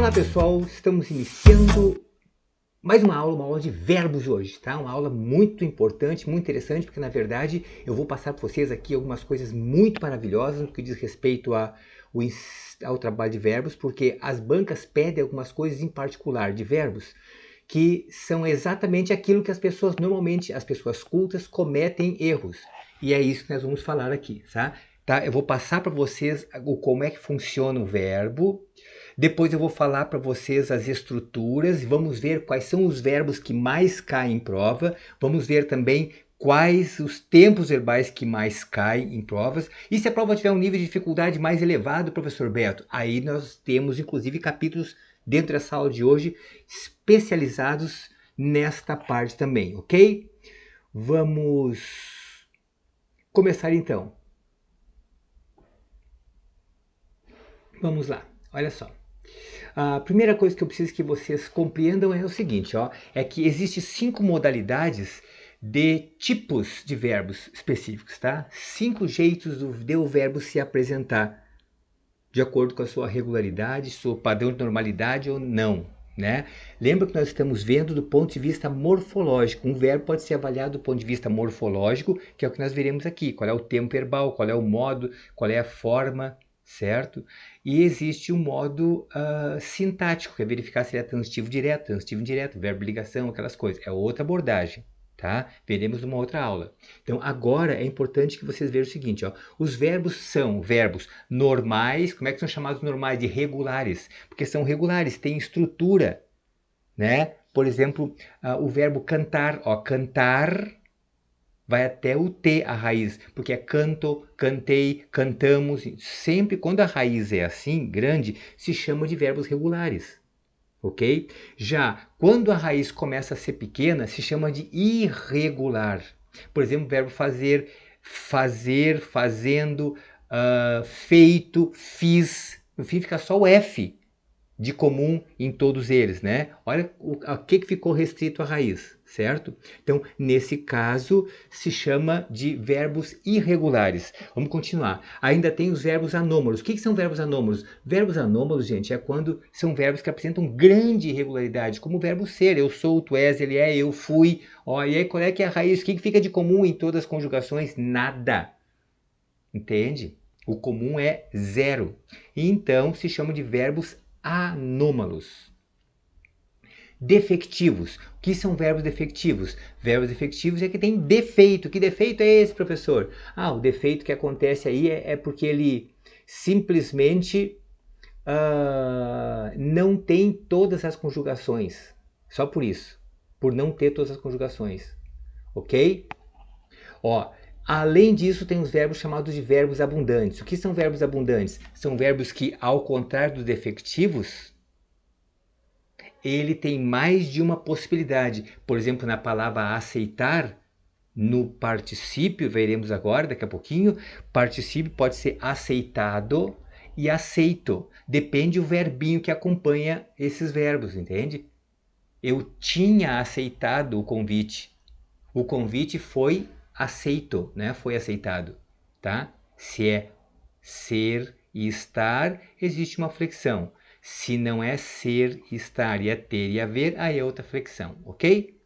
Olá pessoal, estamos iniciando mais uma aula de verbos hoje, tá? Uma aula muito importante, muito interessante, porque na verdade eu vou passar para vocês aqui algumas coisas muito maravilhosas no que diz respeito ao trabalho de verbos, porque as bancas pedem algumas coisas em particular de verbos, que são exatamente aquilo que as pessoas normalmente, as pessoas cultas, cometem erros. E é isso que nós vamos falar aqui, tá? Eu vou passar para vocês como é que funciona o verbo. Depois eu vou falar para vocês as estruturas, vamos ver quais são os verbos que mais caem em prova, vamos ver também quais os tempos verbais que mais caem em provas. E se a prova tiver um nível de dificuldade mais elevado, professor Beto, aí nós temos inclusive capítulos dentro dessa aula de hoje especializados nesta parte também, ok? Vamos começar então. Vamos lá, olha só. A primeira coisa que eu preciso que vocês compreendam é o seguinte, ó, é que existem 5 modalidades de tipos de verbos específicos, tá? 5 jeitos do verbo se apresentar, de acordo com a sua regularidade, seu padrão de normalidade ou não, né? Lembra que nós estamos vendo do ponto de vista morfológico. Um verbo pode ser avaliado do ponto de vista morfológico, que é o que nós veremos aqui. Qual é o tempo verbal, qual é o modo, qual é a forma, certo? E existe um modo sintático, que é verificar se ele é transitivo direto, transitivo indireto, verbo de ligação, aquelas coisas. É outra abordagem, tá? Veremos numa outra aula. Então, agora é importante que vocês vejam o seguinte, ó. Os verbos são verbos normais. Como é que são chamados normais? De regulares, porque são regulares, têm estrutura, né? Por exemplo, o verbo cantar, ó, cantar vai até o T, a raiz, porque é canto, cantei, cantamos. Sempre quando a raiz é assim, grande, se chama de verbos regulares, ok? Já quando a raiz começa a ser pequena, se chama de irregular. Por exemplo, o verbo fazer, fazer, fazendo, feito, fiz. No fim fica só o F de comum em todos eles, né? Olha o que ficou restrito à raiz, certo? Então, nesse caso, se chama de verbos irregulares. Vamos continuar. Ainda tem os verbos anômalos. O que são verbos anômalos? Verbos anômalos, gente, é quando são verbos que apresentam grande irregularidade, como o verbo ser. Eu sou, tu és, ele é, eu fui. Ó, e aí, qual é que é a raiz? O que fica de comum em todas as conjugações? Nada. Entende? O comum é zero. E então, se chama de verbos anômalos. Defectivos. O que são verbos defectivos? Verbos defectivos é que tem defeito. Que defeito é esse, professor? O defeito que acontece aí é porque ele simplesmente não tem todas as conjugações. Só por isso. Por não ter todas as conjugações. Ok? Ó, além disso, tem os verbos chamados de verbos abundantes. O que são verbos abundantes? São verbos que, ao contrário dos defectivos, ele tem mais de uma possibilidade. Por exemplo, na palavra aceitar, no particípio, veremos agora, daqui a pouquinho, particípio pode ser aceitado e aceito. Depende do verbinho que acompanha esses verbos, entende? Eu tinha aceitado o convite. O convite foi aceito, né? Foi aceitado, tá? Se é ser e estar, existe uma flexão. Se não é ser, estar e é ter e haver, aí é outra flexão, ok?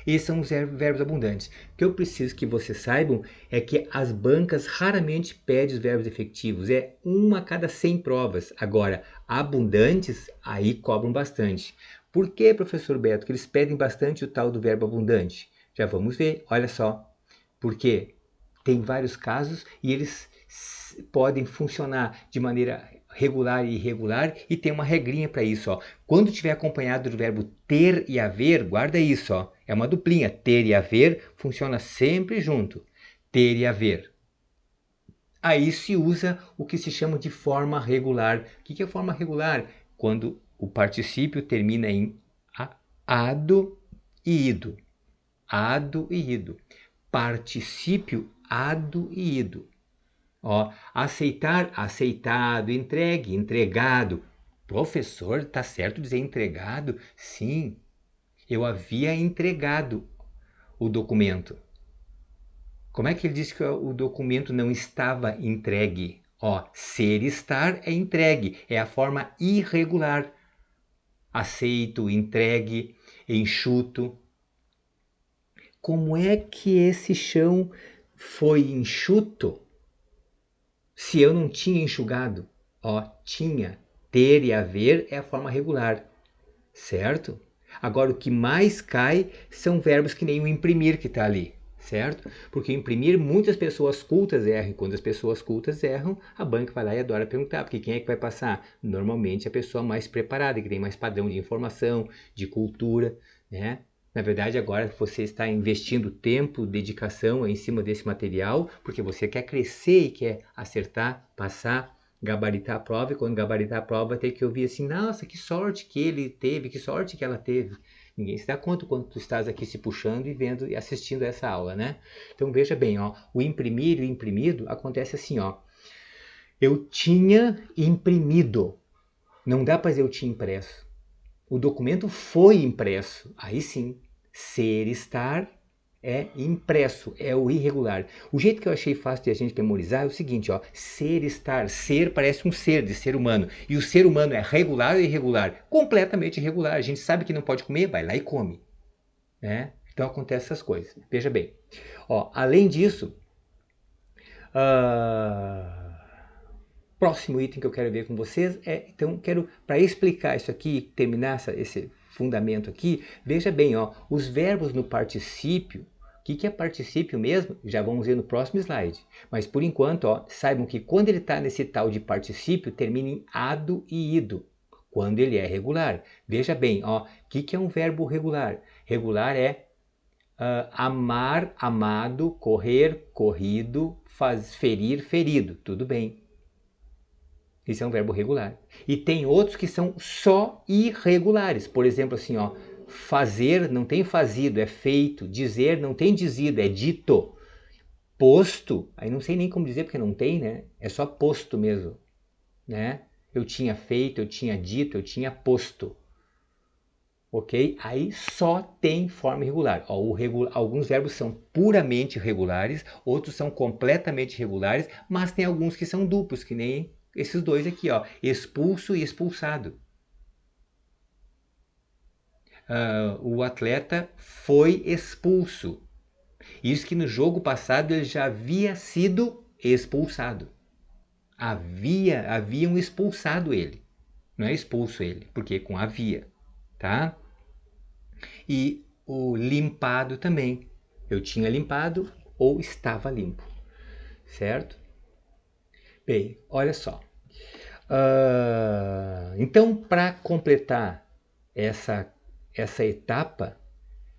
Esses são os verbos abundantes. O que eu preciso que vocês saibam é que as bancas raramente pedem os verbos efetivos. É uma a cada 100 provas. Agora, abundantes, aí cobram bastante. Por que, professor Beto, que eles pedem bastante o tal do verbo abundante? Já vamos ver, olha só. Porque tem vários casos e eles podem funcionar de maneira regular e irregular, e tem uma regrinha para isso, ó. Quando tiver acompanhado do verbo ter e haver, guarda isso, ó. É uma duplinha, ter e haver funciona sempre junto. Ter e haver. Aí se usa o que se chama de forma regular. O que é forma regular? Quando o particípio termina em ado e ido. Ado e ido. Particípio ado e ido. Ó, aceitar, aceitado, entregue, entregado. Professor, tá certo dizer entregado? Sim, eu havia entregado o documento. Como é que ele disse que o documento não estava entregue? Ó, ser, estar é entregue, é a forma irregular. Aceito, entregue, enxuto. Como é que esse chão foi enxuto se eu não tinha enxugado? Ó, tinha. Ter e haver é a forma regular, certo? Agora, o que mais cai são verbos que nem o imprimir que está ali, certo? Porque imprimir, muitas pessoas cultas erram. E quando as pessoas cultas erram, a banca vai lá e adora perguntar, porque quem é que vai passar? Normalmente a pessoa mais preparada, que tem mais padrão de informação, de cultura, né? Na verdade, agora você está investindo tempo, dedicação em cima desse material, porque você quer crescer e quer acertar, passar, gabaritar a prova, e quando gabaritar a prova vai ter que ouvir assim, nossa, que sorte que ele teve, que sorte que ela teve. Ninguém se dá conta quando tu estás aqui se puxando e vendo e assistindo essa aula, né? Então veja bem, ó, o imprimir e o imprimido acontece assim, ó. Eu tinha imprimido. Não dá para dizer eu tinha impresso. O documento foi impresso. Aí sim, ser, estar é impresso, é o irregular. O jeito que eu achei fácil de a gente memorizar é o seguinte, ó, ser, estar, ser parece um ser, de ser humano. E o ser humano é regular ou irregular? Completamente irregular. A gente sabe que não pode comer, vai lá e come, né? Então acontecem essas coisas. Veja bem. Ó, além disso, próximo item que eu quero ver com vocês é, então, para explicar isso aqui, terminar esse fundamento aqui, veja bem, ó, os verbos no particípio. O que é particípio mesmo? Já vamos ver no próximo slide. Mas por enquanto, ó, saibam que quando ele está nesse tal de particípio, termina em ado e ido, quando ele é regular. Veja bem, ó, o que é um verbo regular? Regular é amar, amado, correr, corrido, ferir, ferido. Tudo bem. Isso é um verbo regular. E tem outros que são só irregulares. Por exemplo, assim, ó, fazer não tem fazido, é feito. Dizer não tem dizido, é dito. Posto, aí não sei nem como dizer porque não tem, né? É só posto mesmo, né? Eu tinha feito, eu tinha dito, eu tinha posto. Ok? Aí só tem forma irregular. Ó, alguns verbos são puramente regulares, outros são completamente regulares, mas tem alguns que são duplos, que nem esses dois aqui, ó, expulso e expulsado. O atleta foi expulso. Isso que no jogo passado ele já havia sido expulsado. Haviam expulsado ele. Não é expulso ele, porque com havia, tá? E o limpado também. Eu tinha limpado ou estava limpo, certo? Bem, olha só. Então, para completar essa etapa,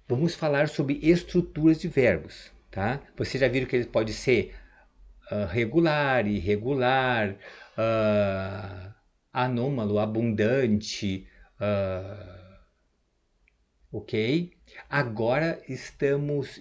vamos falar sobre estruturas de verbos, tá? Vocês já viram que ele pode ser regular, irregular, anômalo, abundante, ok? Agora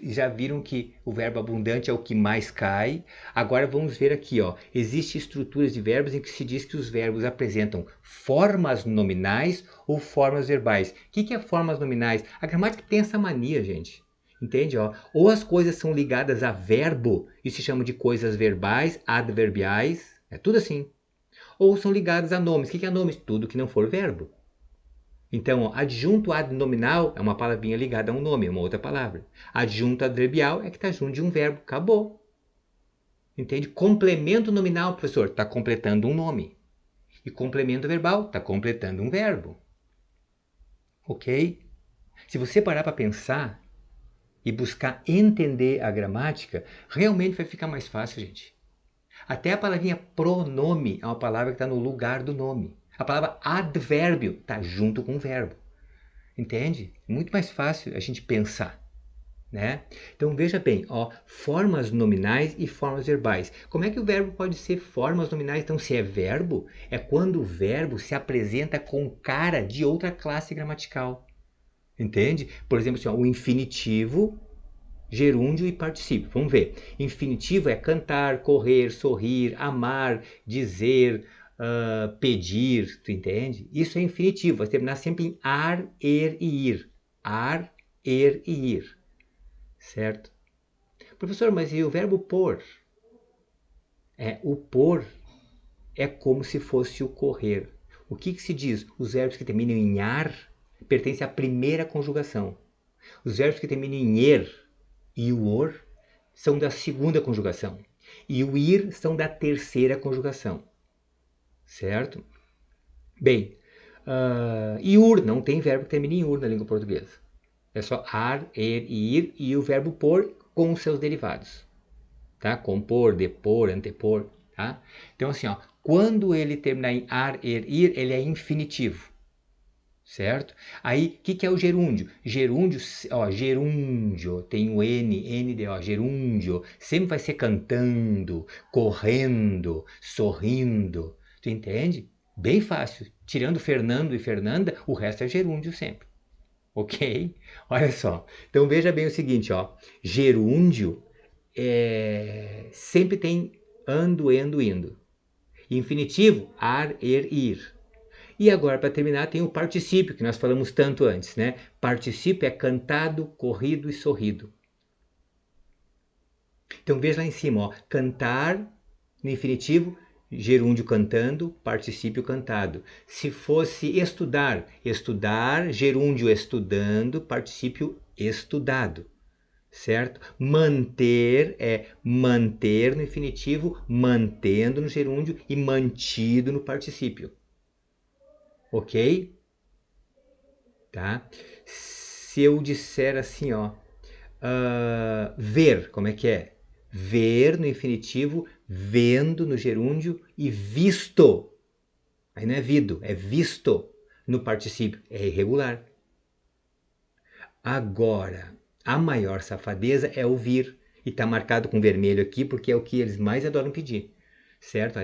já viram que o verbo abundante é o que mais cai. Agora vamos ver aqui, ó. Existem estruturas de verbos em que se diz que os verbos apresentam formas nominais ou formas verbais. O que é formas nominais? A gramática tem essa mania, gente. Entende? Ó? Ou as coisas são ligadas a verbo e se chamam de coisas verbais, adverbiais, é tudo assim. Ou são ligadas a nomes. O que é nomes? Tudo que não for verbo. Então, adjunto adnominal é uma palavrinha ligada a um nome, é uma outra palavra. Adjunto adverbial é que está junto de um verbo, acabou. Entende? Complemento nominal, professor, está completando um nome. E complemento verbal está completando um verbo. Ok? Se você parar para pensar e buscar entender a gramática, realmente vai ficar mais fácil, gente. Até a palavrinha pronome é uma palavra que está no lugar do nome. A palavra advérbio está junto com o verbo. Entende? Muito mais fácil a gente pensar, né? Então veja bem, ó, formas nominais e formas verbais. Como é que o verbo pode ser formas nominais? Então, se é verbo, é quando o verbo se apresenta com cara de outra classe gramatical. Entende? Por exemplo, assim, ó, o infinitivo, gerúndio e particípio. Vamos ver. Infinitivo é cantar, correr, sorrir, amar, dizer, pedir, tu entende? Isso é infinitivo, vai terminar sempre em ar, er e ir. Ar, er e ir. Certo? Professor, mas e o verbo pôr? O pôr é como se fosse o correr. O que se diz? Os verbos que terminam em ar pertencem à primeira conjugação. Os verbos que terminam em er e o or são da segunda conjugação. E o ir são da terceira conjugação. Certo? Bem, iur, não tem verbo que termine em ur na língua portuguesa. É só ar, er e ir e o verbo por com os seus derivados. Tá? Compor, depor, antepor. Tá? Então, assim, ó, quando ele terminar em ar, er, ir, ele é infinitivo. Certo? Aí, o que é o gerúndio? Gerúndio, ó, gerúndio, tem o N de, ó, gerúndio, sempre vai ser cantando, correndo, sorrindo. Tu entende? Bem fácil. Tirando Fernando e Fernanda, o resto é gerúndio sempre. Ok? Olha só. Então, veja bem o seguinte, ó. Gerúndio sempre tem ando, endo, indo. Infinitivo, ar, er, ir. E agora, para terminar, tem o particípio, que nós falamos tanto antes, né? Particípio é cantado, corrido e sorrido. Então, veja lá em cima, ó. Cantar, no infinitivo, gerúndio cantando, particípio cantado. Se fosse estudar, estudar, gerúndio estudando, particípio estudado. Certo? Manter é manter no infinitivo, mantendo no gerúndio e mantido no particípio. Ok? Tá? Se eu disser assim, ó, ver, como é que é? Ver no infinitivo, vendo no gerúndio e visto. Aí não é vido, é visto no particípio. É irregular. Agora, a maior safadeza é ouvir. E está marcado com vermelho aqui porque é o que eles mais adoram pedir. Certo?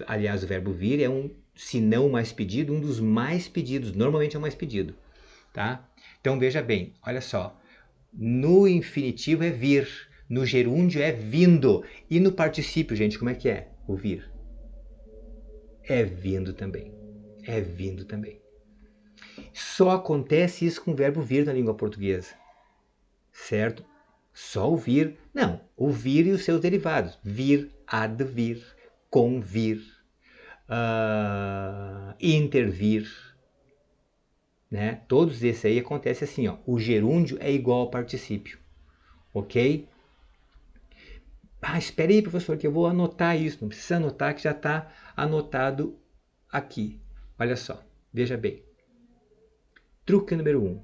Aliás, o verbo vir é se não o mais pedido, um dos mais pedidos. Normalmente é o mais pedido. Tá? Então veja bem, olha só. No infinitivo é vir, no gerúndio é vindo. E no particípio, gente, como é que é o vir? É vindo também. É vindo também. Só acontece isso com o verbo vir na língua portuguesa. Certo? Só o vir. Não, o vir e os seus derivados. Vir, advir, convir, intervir. Né? Todos esses aí acontecem assim, ó. O gerúndio é igual ao particípio. Ok? Espera aí, professor, que eu vou anotar isso. Não precisa anotar, que já está anotado aqui. Olha só, veja bem. Truque número 1.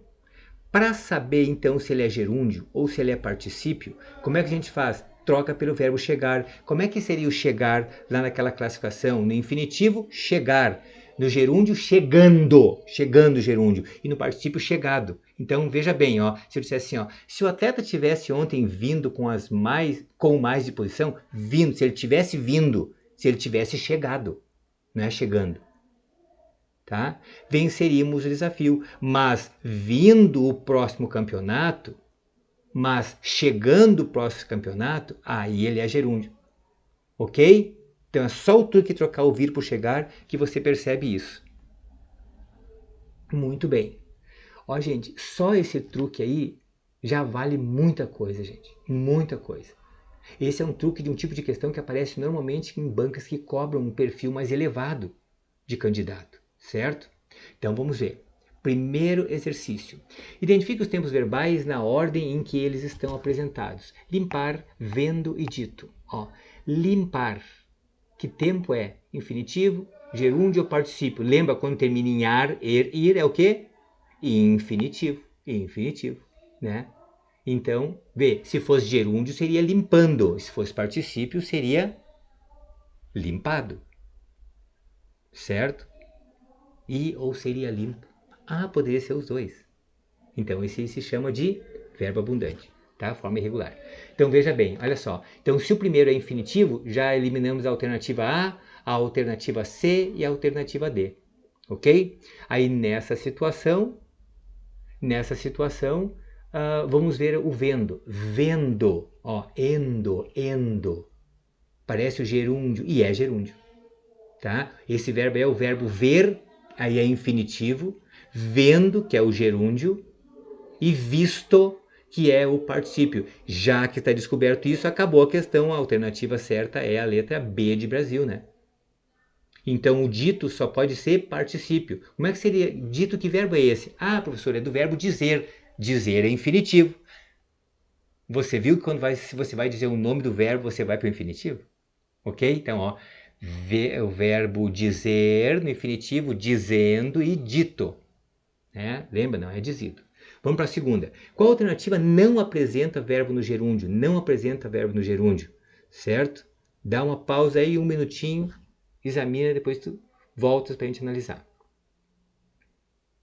Para saber, então, se ele é gerúndio ou se ele é particípio, como é que a gente faz? Troca pelo verbo chegar. Como é que seria o chegar lá naquela classificação? No infinitivo, chegar. No gerúndio, chegando. Chegando o gerúndio. E no particípio, chegado. Então, veja bem, ó, se eu dissesse assim, ó, se o atleta tivesse ontem vindo com mais de posição, vindo, se ele tivesse vindo, se ele tivesse chegado, não é chegando. Tá? Venceríamos o desafio, mas vindo o próximo campeonato, mas chegando o próximo campeonato, aí ele é gerúndio. Ok? Então é só o truque trocar o vir por chegar que você percebe isso. Muito bem. Ó, gente, só esse truque aí já vale muita coisa, gente. Muita coisa. Esse é um truque de um tipo de questão que aparece normalmente em bancas que cobram um perfil mais elevado de candidato, certo? Então vamos ver. Primeiro exercício. Identifique os tempos verbais na ordem em que eles estão apresentados. Limpar, vendo e dito. Ó, limpar. Que tempo é? Infinitivo, gerúndio ou particípio? Lembra quando termina em ar, er, ir é o quê? Infinitivo. Infinitivo, né? Então, vê, se fosse gerúndio seria limpando, se fosse particípio seria limpado. Certo? E ou seria limpo. Poderia ser os dois. Então, esse se chama de verbo abundante, tá? Forma irregular. Então, veja bem, olha só. Então, se o primeiro é infinitivo, já eliminamos a alternativa A, a alternativa C e a alternativa D. Ok? Aí, nessa situação, vamos ver o vendo. Vendo, ó, endo. Parece o gerúndio, e é gerúndio. Tá? Esse verbo é o verbo ver, aí é infinitivo, vendo, que é o gerúndio, e visto, que é o particípio. Já que está descoberto isso, acabou a questão, a alternativa certa é a letra B de Brasil, né? Então, o dito só pode ser particípio. Como é que seria dito? Que verbo é esse? Ah, professor, é do verbo dizer. Dizer é infinitivo. Você viu que quando você vai dizer o nome do verbo, você vai para o infinitivo? Ok? Então, ó, o verbo dizer no infinitivo, dizendo e dito. Né? Lembra? Não é dizido. Vamos para a segunda. Qual alternativa não apresenta verbo no gerúndio? Não apresenta verbo no gerúndio. Certo? Dá uma pausa aí, um minutinho, examina, depois tu voltas para a gente analisar.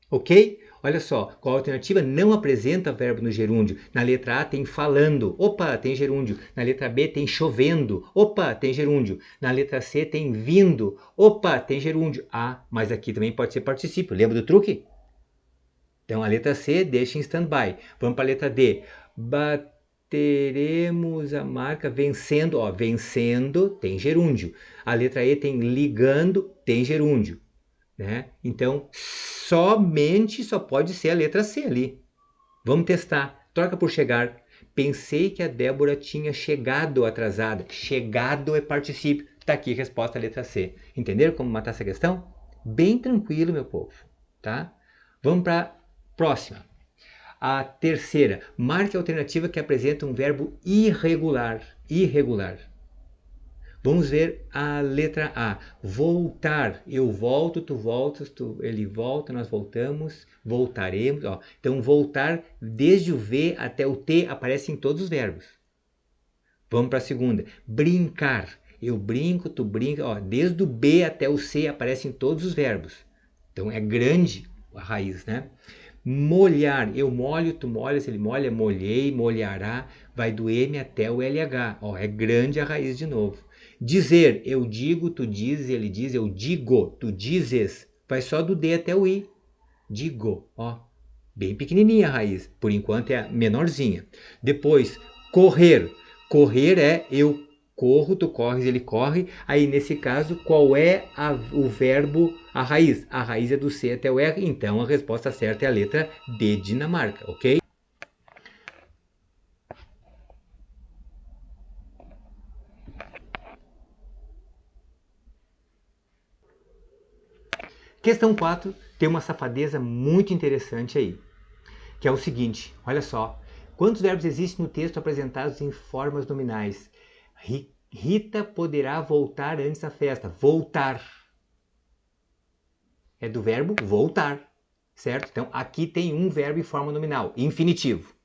Ok? Olha só, qual alternativa não apresenta verbo no gerúndio? Na letra A tem falando, opa, tem gerúndio. Na letra B tem chovendo, opa, tem gerúndio. Na letra C tem vindo, opa, tem gerúndio. Ah, mas aqui também pode ser particípio. Lembra do truque? Então a letra C deixa em stand-by. Vamos para a letra D. Bateremos a marca vencendo. Ó, vencendo tem gerúndio. A letra E tem ligando, tem gerúndio. Né? Então, só pode ser a letra C ali. Vamos testar. Troca por chegar. Pensei que a Débora tinha chegado atrasada. Chegado é particípio. Está aqui a resposta, a letra C. Entenderam como matar essa questão? Bem tranquilo, meu povo. Tá? Vamos para a próxima. A terceira. Marque a alternativa que apresenta um verbo irregular. Irregular. Vamos ver a letra A. Voltar. Eu volto, tu voltas, ele volta, nós voltamos, voltaremos. Ó. Então, voltar, desde o V até o T, aparece em todos os verbos. Vamos para a segunda. Brincar. Eu brinco, tu brinca. Ó, desde o B até o C aparece em todos os verbos. Então, é grande a raiz, né? Molhar. Eu molho, tu molhas, ele molha, molhei, molhará. Vai do M até o LH. Ó, é grande a raiz de novo. Dizer, eu digo, tu dizes, ele diz, eu digo, tu dizes. Vai só do D até o I. Digo, ó. Bem pequenininha a raiz. Por enquanto é a menorzinha. Depois, correr. Correr é eu corro, tu corres, ele corre. Aí, nesse caso, qual é o verbo, a raiz? A raiz é do C até o R. Então, a resposta certa é a letra D, Dinamarca, ok? Questão 4 tem uma safadeza muito interessante aí, que é o seguinte, olha só. Quantos verbos existem no texto apresentados em formas nominais? Rita poderá voltar antes da festa. Voltar. É do verbo voltar, certo? Então, aqui tem um verbo em forma nominal, infinitivo.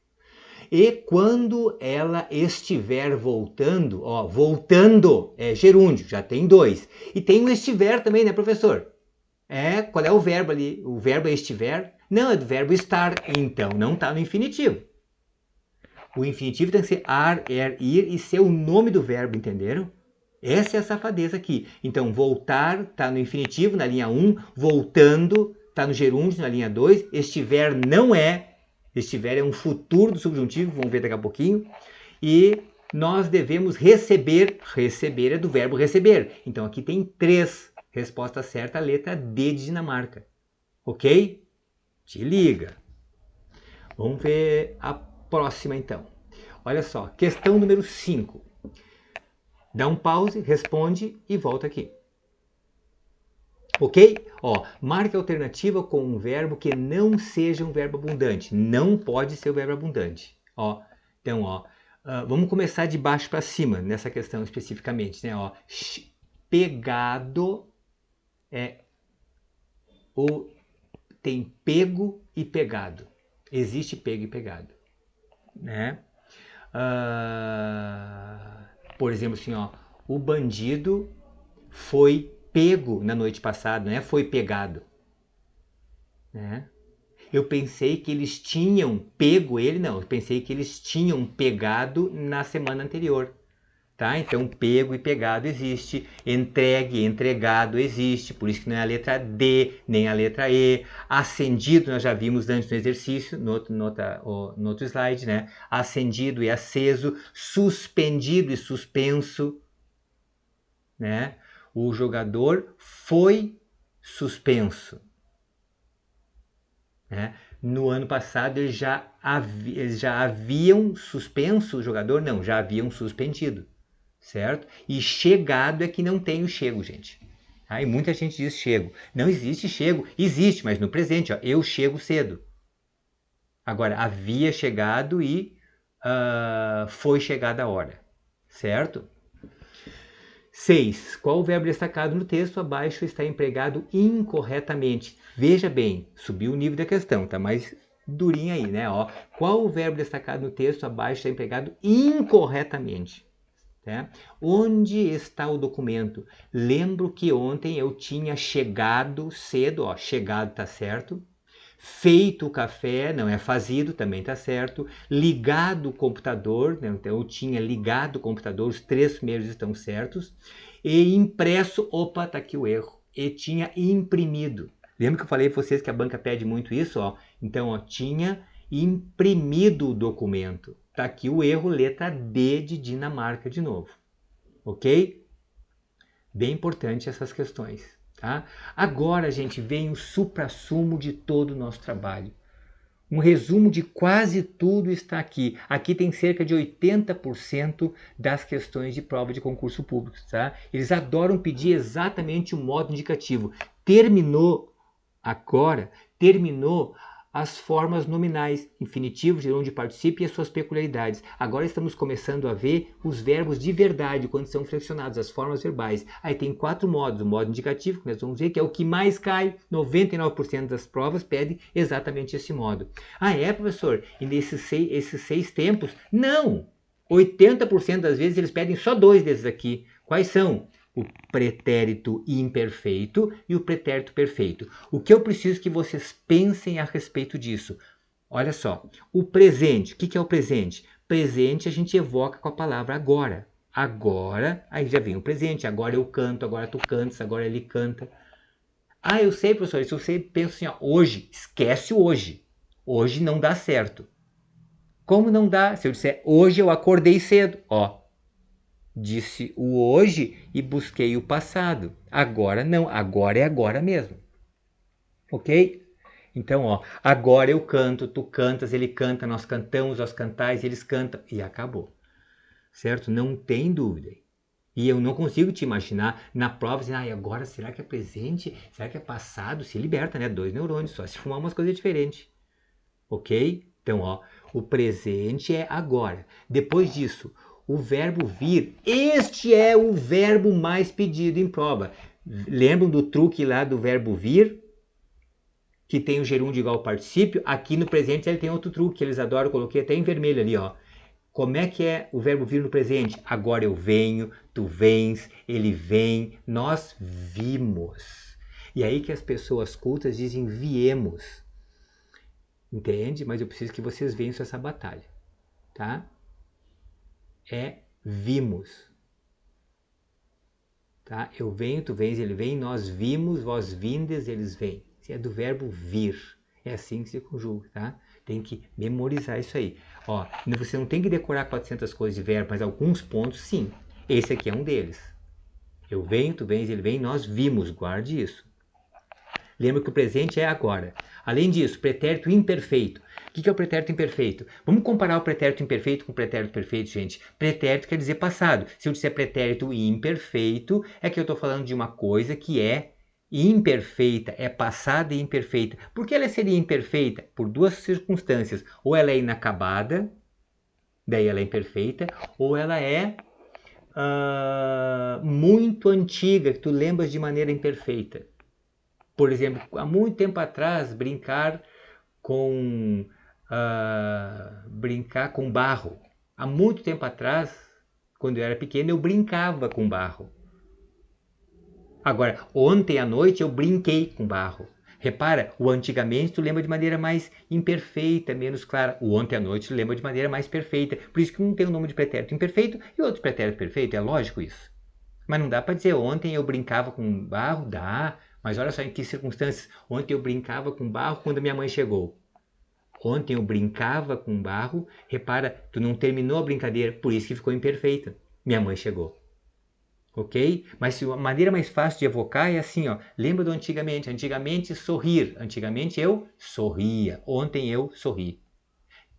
E quando ela estiver voltando, ó, voltando é gerúndio, já tem dois. E tem o estiver também, né, professor? Qual é o verbo ali? O verbo é estiver? Não, é do verbo estar. Então, não está no infinitivo. O infinitivo tem que ser ar, ir e ser o nome do verbo, entenderam? Essa é a safadeza aqui. Então, voltar está no infinitivo, na linha 1. Voltando está no gerúndio, na linha 2. Estiver não é. Estiver é um futuro do subjuntivo, vamos ver daqui a pouquinho. E nós devemos receber. Receber é do verbo receber. Então, aqui tem 3. Resposta certa, a letra D de Dinamarca. Ok? Te liga. Vamos ver a próxima então. Olha só, questão número 5. Dá um pause, responde e volta aqui. Ok? Ó, marque a alternativa com um verbo que não seja um verbo abundante. Não pode ser o verbo abundante. Ó, então, ó, vamos começar de baixo para cima nessa questão especificamente, né? Ó, pegado tem pego e pegado. Existe pego e pegado, né? Por exemplo, assim, ó, o bandido foi pego na noite passada, não é foi pegado, né? Eu pensei que eles tinham pego ele, não. Eu pensei que eles tinham pegado na semana anterior. Tá? Então, pego e pegado existe, entregue, entregado existe, por isso que não é a letra D, nem a letra E. Acendido, nós já vimos antes no exercício, no outro slide, né? Acendido e aceso, suspendido e suspenso, né? O jogador foi suspenso, né? No ano passado eles já haviam suspenso o jogador? Não, já haviam suspendido. Certo? E chegado é que não tem o chego, gente. Tá? E muita gente diz chego. Não existe chego. Existe, mas no presente, ó, eu chego cedo. Agora, havia chegado e foi chegada a hora. Certo? 6. Qual o verbo destacado no texto abaixo está empregado incorretamente? Veja bem, subiu o nível da questão, tá mais durinha aí, né? Ó, qual o verbo destacado no texto abaixo está empregado incorretamente? Tá? Onde está o documento? Lembro que ontem eu tinha chegado cedo, ó, chegado tá certo. Feito o café, não é fazido, também está certo. Ligado o computador, né? Então eu tinha ligado o computador, os 3 primeiros estão certos. E impresso, opa, tá aqui o erro. E tinha imprimido. Lembra que eu falei para vocês que a banca pede muito isso? Ó? Então, ó, tinha imprimido o documento. Tá aqui o erro, letra D de Dinamarca de novo. Ok? Bem importante essas questões. Tá? Agora, gente, vem o suprassumo de todo o nosso trabalho. Um resumo de quase tudo está aqui. Aqui tem cerca de 80% das questões de prova de concurso público. Tá? Eles adoram pedir exatamente o modo indicativo. Terminou agora, terminou as formas nominais, infinitivo, gerúndio de particípio e as suas peculiaridades. Agora estamos começando a ver os verbos de verdade, quando são flexionados, as formas verbais. Aí tem 4 modos. O modo indicativo, que nós vamos ver, que é o que mais cai. 99% das provas pedem exatamente esse modo. Ah, é, professor? E esses 6 tempos? Não! 80% das vezes eles pedem só 2 desses aqui. Quais são? O pretérito imperfeito e o pretérito perfeito. O que eu preciso que vocês pensem a respeito disso? Olha só, o presente. O que é o presente? Presente a gente evoca com a palavra agora. Agora, aí já vem o presente. Agora eu canto, agora tu cantas, agora ele canta. Ah, eu sei, professor, se você pensa assim, ó, hoje, esquece o hoje. Hoje não dá certo. Como não dá? Se eu disser hoje eu acordei cedo, ó. Disse o hoje e busquei o passado. Agora não, agora é agora mesmo. Ok? Então, ó, agora eu canto, tu cantas, ele canta, nós cantamos, nós cantais, eles cantam. E acabou. Certo? Não tem dúvida. E eu não consigo te imaginar na prova, assim, agora será que é presente? Será que é passado? Se liberta, né? 2 neurônios, só se fumar umas coisas diferentes. Ok? Então, ó, o presente é agora. Depois disso, o verbo vir. Este é o verbo mais pedido em prova. Lembram do truque lá do verbo vir? Que tem o gerúndio igual ao particípio. Aqui no presente ele tem outro truque que eles adoram. Eu coloquei até em vermelho ali, ó. Como é que é o verbo vir no presente? Agora eu venho, tu vens, ele vem, nós vimos. E aí que as pessoas cultas dizem viemos. Entende? Mas eu preciso que vocês vençam essa batalha. Tá? É vimos. Tá? Eu venho, tu vens, ele vem, nós vimos, vós vindes, eles vêm. Isso é do verbo vir. É assim que se conjuga, tá? Tem que memorizar isso aí. Ó, você não tem que decorar 400 coisas de verbo, mas alguns pontos sim. Esse aqui é um deles. Eu venho, tu vens, ele vem, nós vimos. Guarde isso. Lembra que o presente é agora. Além disso, pretérito imperfeito. O que é o pretérito imperfeito? Vamos comparar o pretérito imperfeito com o pretérito perfeito, gente. Pretérito quer dizer passado. Se eu disser pretérito imperfeito, é que eu estou falando de uma coisa que é imperfeita, é passada e imperfeita. Por que ela seria imperfeita? Por 2 circunstâncias. Ou ela é inacabada, daí ela é imperfeita, ou ela é muito antiga, que tu lembras de maneira imperfeita. Por exemplo, há muito tempo atrás, brincar com barro. Há muito tempo atrás, quando eu era pequeno, eu brincava com barro. Agora, ontem à noite eu brinquei com barro. Repara, o antigamente tu lembra de maneira mais imperfeita, menos clara. O ontem à noite tu lembra de maneira mais perfeita. Por isso que um tem o nome de pretérito imperfeito e outro pretérito perfeito. É lógico isso. Mas não dá para dizer ontem eu brincava com barro, dá. Mas olha só em que circunstâncias. Ontem eu brincava com barro quando minha mãe chegou. Ontem eu brincava com barro. Repara, tu não terminou a brincadeira, por isso que ficou imperfeita. Minha mãe chegou. Ok? Mas a maneira mais fácil de evocar é assim, ó. Lembra do antigamente? Antigamente sorrir. Antigamente eu sorria. Ontem eu sorri.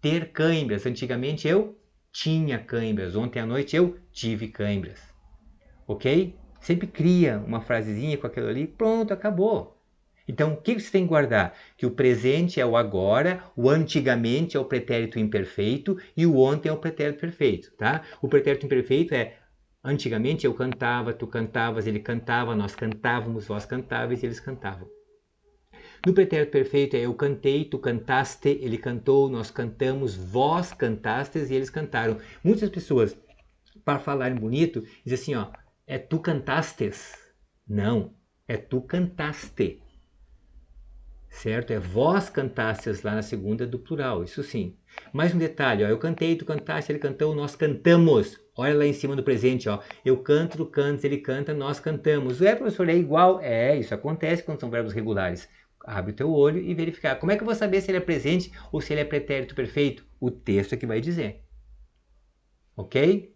Ter câimbras. Antigamente eu tinha câimbras. Ontem à noite eu tive câimbras. Ok? Sempre cria uma frasezinha com aquilo ali, pronto, acabou. Então, o que você tem que guardar? Que o presente é o agora, o antigamente é o pretérito imperfeito e o ontem é o pretérito perfeito, tá? O pretérito imperfeito é antigamente eu cantava, tu cantavas, ele cantava, nós cantávamos, vós cantávais e eles cantavam. No pretérito perfeito é eu cantei, tu cantaste, ele cantou, nós cantamos, vós cantastes e eles cantaram. Muitas pessoas, para falarem bonito, dizem assim, ó, é tu cantastes. Não, é tu cantaste. Certo? É vós cantastes lá na segunda do plural, isso sim. Mais um detalhe, ó, eu cantei, tu cantaste, ele cantou, nós cantamos. Olha lá em cima do presente, ó. Eu canto, tu cantas, ele canta, nós cantamos. O professor, é igual? É, isso acontece quando são verbos regulares. Abre o teu olho e verificar. Como é que eu vou saber se ele é presente ou se ele é pretérito perfeito? O texto é que vai dizer. Ok?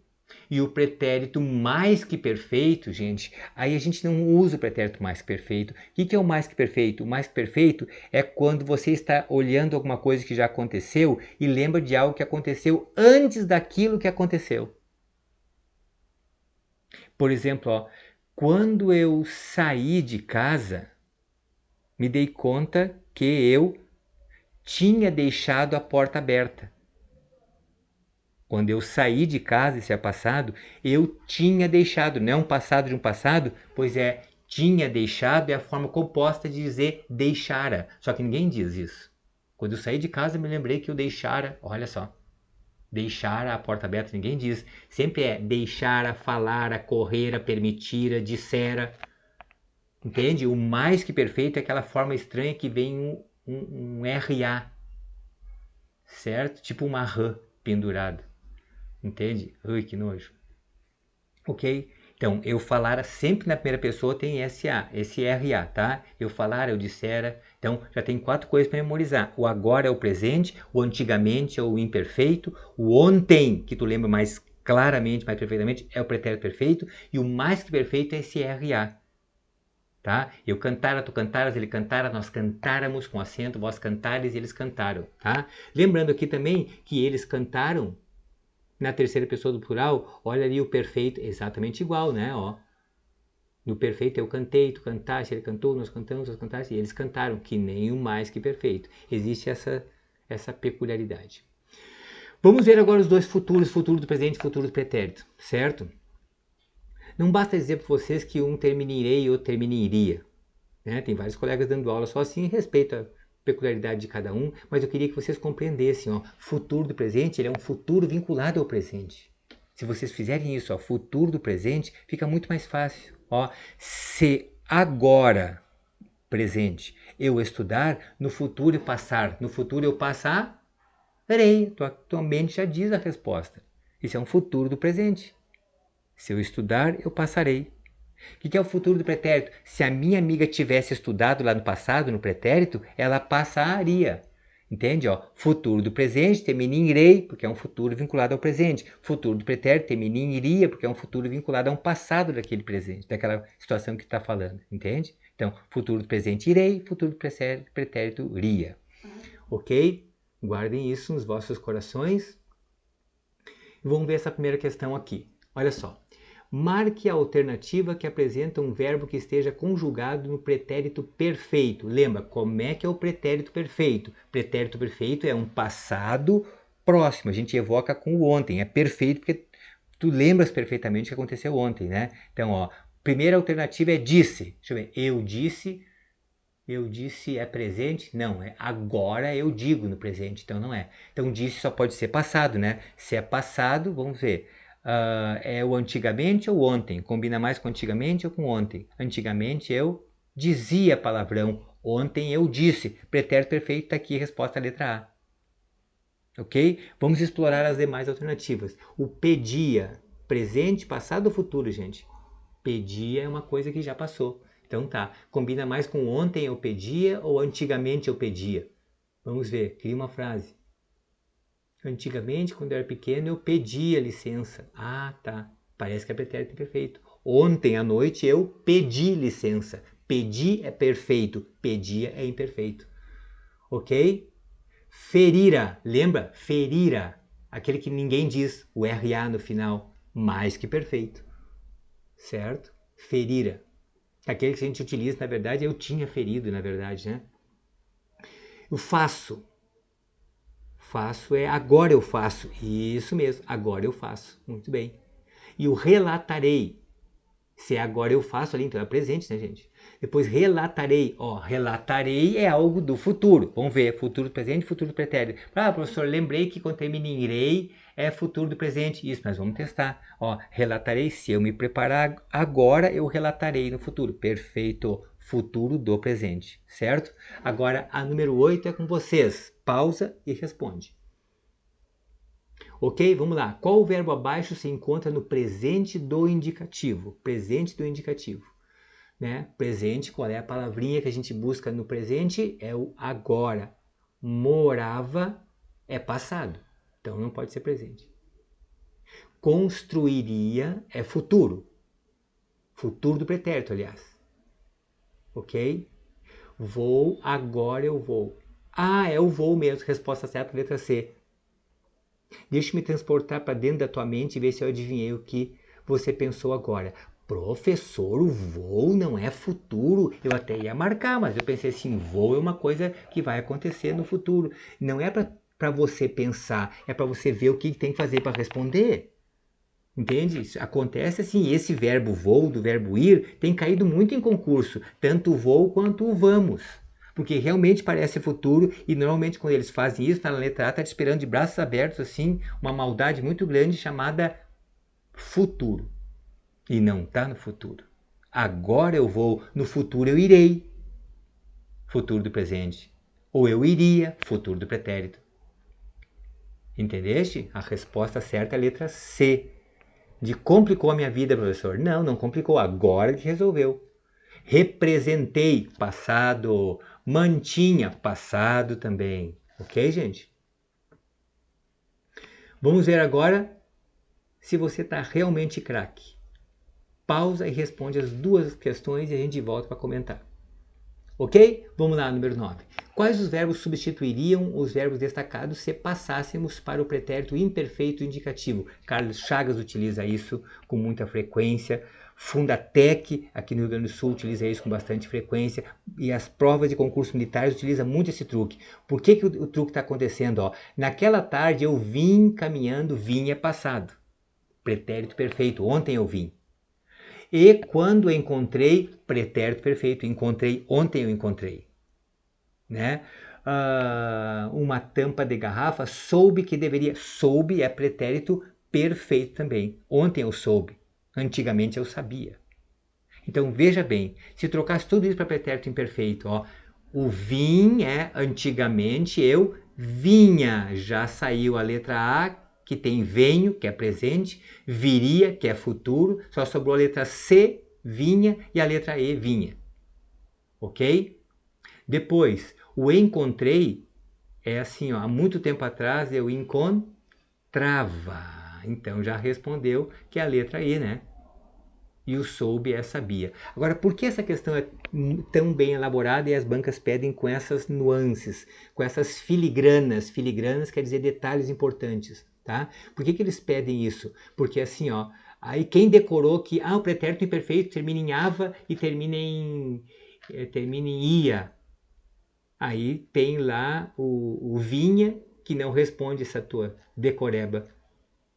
E o pretérito mais que perfeito, gente, aí a gente não usa o pretérito mais que perfeito. O que é o mais que perfeito? O mais que perfeito é quando você está olhando alguma coisa que já aconteceu e lembra de algo que aconteceu antes daquilo que aconteceu. Por exemplo, ó, quando eu saí de casa, me dei conta que eu tinha deixado a porta aberta. Quando eu saí de casa, esse é passado, eu tinha deixado, não é um passado de um passado, pois é, tinha deixado é a forma composta de dizer deixara, só que ninguém diz isso. Quando eu saí de casa, me lembrei que eu deixara, olha só, deixara a porta aberta, ninguém diz. Sempre é deixara, falara, correra, permitira, dissera. Entende? O mais que perfeito é aquela forma estranha que vem um RA, certo? Tipo uma rã pendurada. Entende? Ui, que nojo. Ok? Então, eu falara sempre na primeira pessoa tem SA, esse RA, tá? Eu falara, eu dissera. Então, já tem 4 coisas para memorizar. O agora é o presente, o antigamente é o imperfeito, o ontem, que tu lembra mais claramente, mais perfeitamente, é o pretérito perfeito, e o mais que perfeito é esse RA. Tá? Eu cantara, tu cantaras, ele cantara, nós cantáramos com acento, vós cantares e eles cantaram. Tá? Lembrando aqui também que eles cantaram na terceira pessoa do plural, olha ali o perfeito, exatamente igual, né? Ó. No perfeito eu cantei, tu cantaste, ele cantou, nós cantamos, nós cantaste, e eles cantaram, que nem o mais que perfeito. Existe essa peculiaridade. Vamos ver agora os dois futuros, futuro do presente e futuro do pretérito, certo? Não basta dizer para vocês que um termina em irei e outro termina em iria. Né? Tem vários colegas dando aula só assim, respeito a peculiaridade de cada um, mas eu queria que vocês compreendessem, ó, futuro do presente, ele é um futuro vinculado ao presente. Se vocês fizerem isso, ó, futuro do presente, fica muito mais fácil. Ó, se agora, presente, eu estudar, no futuro eu passar, no futuro eu passarei. Tua mente já diz a resposta. Isso é um futuro do presente. Se eu estudar, eu passarei. O que é o futuro do pretérito? Se a minha amiga tivesse estudado lá no passado, no pretérito, ela passaria. Entende? Ó, futuro do presente termina em irei, porque é um futuro vinculado ao presente. Futuro do pretérito termina em iria, porque é um futuro vinculado a um passado daquele presente, daquela situação que está falando. Entende? Então, futuro do presente irei, futuro do pretérito iria. Ok? Guardem isso nos vossos corações. E vamos ver essa primeira questão aqui. Olha só. Marque a alternativa que apresenta um verbo que esteja conjugado no pretérito perfeito. Lembra, como é que é o pretérito perfeito? Pretérito perfeito é um passado próximo. A gente evoca com o ontem. É perfeito porque tu lembras perfeitamente o que aconteceu ontem, né? Então, ó, primeira alternativa é disse. Deixa eu ver. Eu disse é presente? Não, é agora eu digo no presente. Então, não é. Então, disse só pode ser passado, né? Se é passado, vamos ver. É o antigamente ou ontem? Combina mais com antigamente ou com ontem? Antigamente eu dizia palavrão, ontem eu disse. Pretérito perfeito está aqui, resposta letra A. Ok? Vamos explorar as demais alternativas. O pedia, presente, passado ou futuro, gente? Pedia é uma coisa que já passou. Então tá, combina mais com ontem eu pedia ou antigamente eu pedia? Vamos ver, cria uma frase. Antigamente, quando eu era pequeno, eu pedia licença. Ah, tá. Parece que é pretérito perfeito. Ontem à noite eu pedi licença. Pedi é perfeito, pedia é imperfeito. Ok? Ferira, lembra? Ferira, aquele que ninguém diz, o RA no final, mais que perfeito. Certo? Ferira. Aquele que a gente utiliza, na verdade, eu tinha ferido, na verdade, né? O faço. Faço é agora eu faço. Isso mesmo, agora eu faço. Muito bem. E o relatarei. Se é agora eu faço ali, então é presente, né, gente? Depois relatarei. Ó, relatarei é algo do futuro. Vamos ver, futuro do presente, futuro do pretérito. Ah, professor, lembrei que quando termina em irei é futuro do presente. Isso, nós vamos testar. Ó, relatarei, se eu me preparar agora, eu relatarei no futuro. Perfeito. Futuro do presente, certo? Agora, a número 8 é com vocês. Pausa e responde. Ok? Vamos lá. Qual verbo abaixo se encontra no presente do indicativo? Presente do indicativo. Né? Presente, qual é a palavrinha que a gente busca no presente? É o agora. Morava é passado. Então não pode ser presente. Construiria é futuro. Futuro do pretérito, aliás. Ok? Vou, agora eu vou. Ah, é o vou mesmo. Resposta certa, letra C. Deixa eu me transportar para dentro da tua mente e ver se eu adivinhei o que você pensou agora. Professor, o voo não é futuro. Eu até ia marcar, mas eu pensei assim, voo é uma coisa que vai acontecer no futuro. Não é para você pensar, é para você ver o que tem que fazer para responder. Entende? Acontece assim, esse verbo vou, do verbo ir, tem caído muito em concurso, tanto o vou quanto o vamos. Porque realmente parece futuro e normalmente quando eles fazem isso, tá na letra A, tá te esperando de braços abertos assim, uma maldade muito grande chamada futuro. E não tá no futuro. Agora eu vou, no futuro eu irei. Futuro do presente. Ou eu iria, futuro do pretérito. Entendeste? A resposta certa é a letra C. De complicou a minha vida, professor. Não, não complicou. Agora que resolveu. Representei, passado. Mantinha, passado também. Ok, gente? Vamos ver agora se você está realmente craque. Pausa e responde as duas questões e a gente volta para comentar. Ok? Vamos lá, número 9. Quais os verbos substituiriam os verbos destacados se passássemos para o pretérito imperfeito indicativo? Carlos Chagas utiliza isso com muita frequência. Fundatec, aqui no Rio Grande do Sul, utiliza isso com bastante frequência. E as provas de concursos militares utilizam muito esse truque. Por que o truque está acontecendo? Ó, naquela tarde eu vim caminhando, vinha passado. Pretérito perfeito, ontem eu vim. E quando encontrei, pretérito perfeito, encontrei, ontem eu encontrei. Né? Uma tampa de garrafa, soube que deveria. Soube é pretérito perfeito também. Ontem eu soube, antigamente eu sabia. Então veja bem, se trocasse tudo isso para pretérito imperfeito, ó, o vim é antigamente eu vinha, já saiu a letra A, que tem venho, que é presente, viria, que é futuro, só sobrou a letra C, vinha, e a letra E, vinha. Ok? Depois, o encontrei é assim, ó, há muito tempo atrás eu encontrava. Então já respondeu que é a letra E, né? E o soube é sabia. Agora, por que essa questão é tão bem elaborada e as bancas pedem com essas nuances, com essas filigranas? Filigranas quer dizer detalhes importantes, tá? Por que eles pedem isso? Porque assim, ó, aí quem decorou que o pretérito imperfeito termina em ava e termina em ia. Aí tem lá o vinha que não responde essa tua decoreba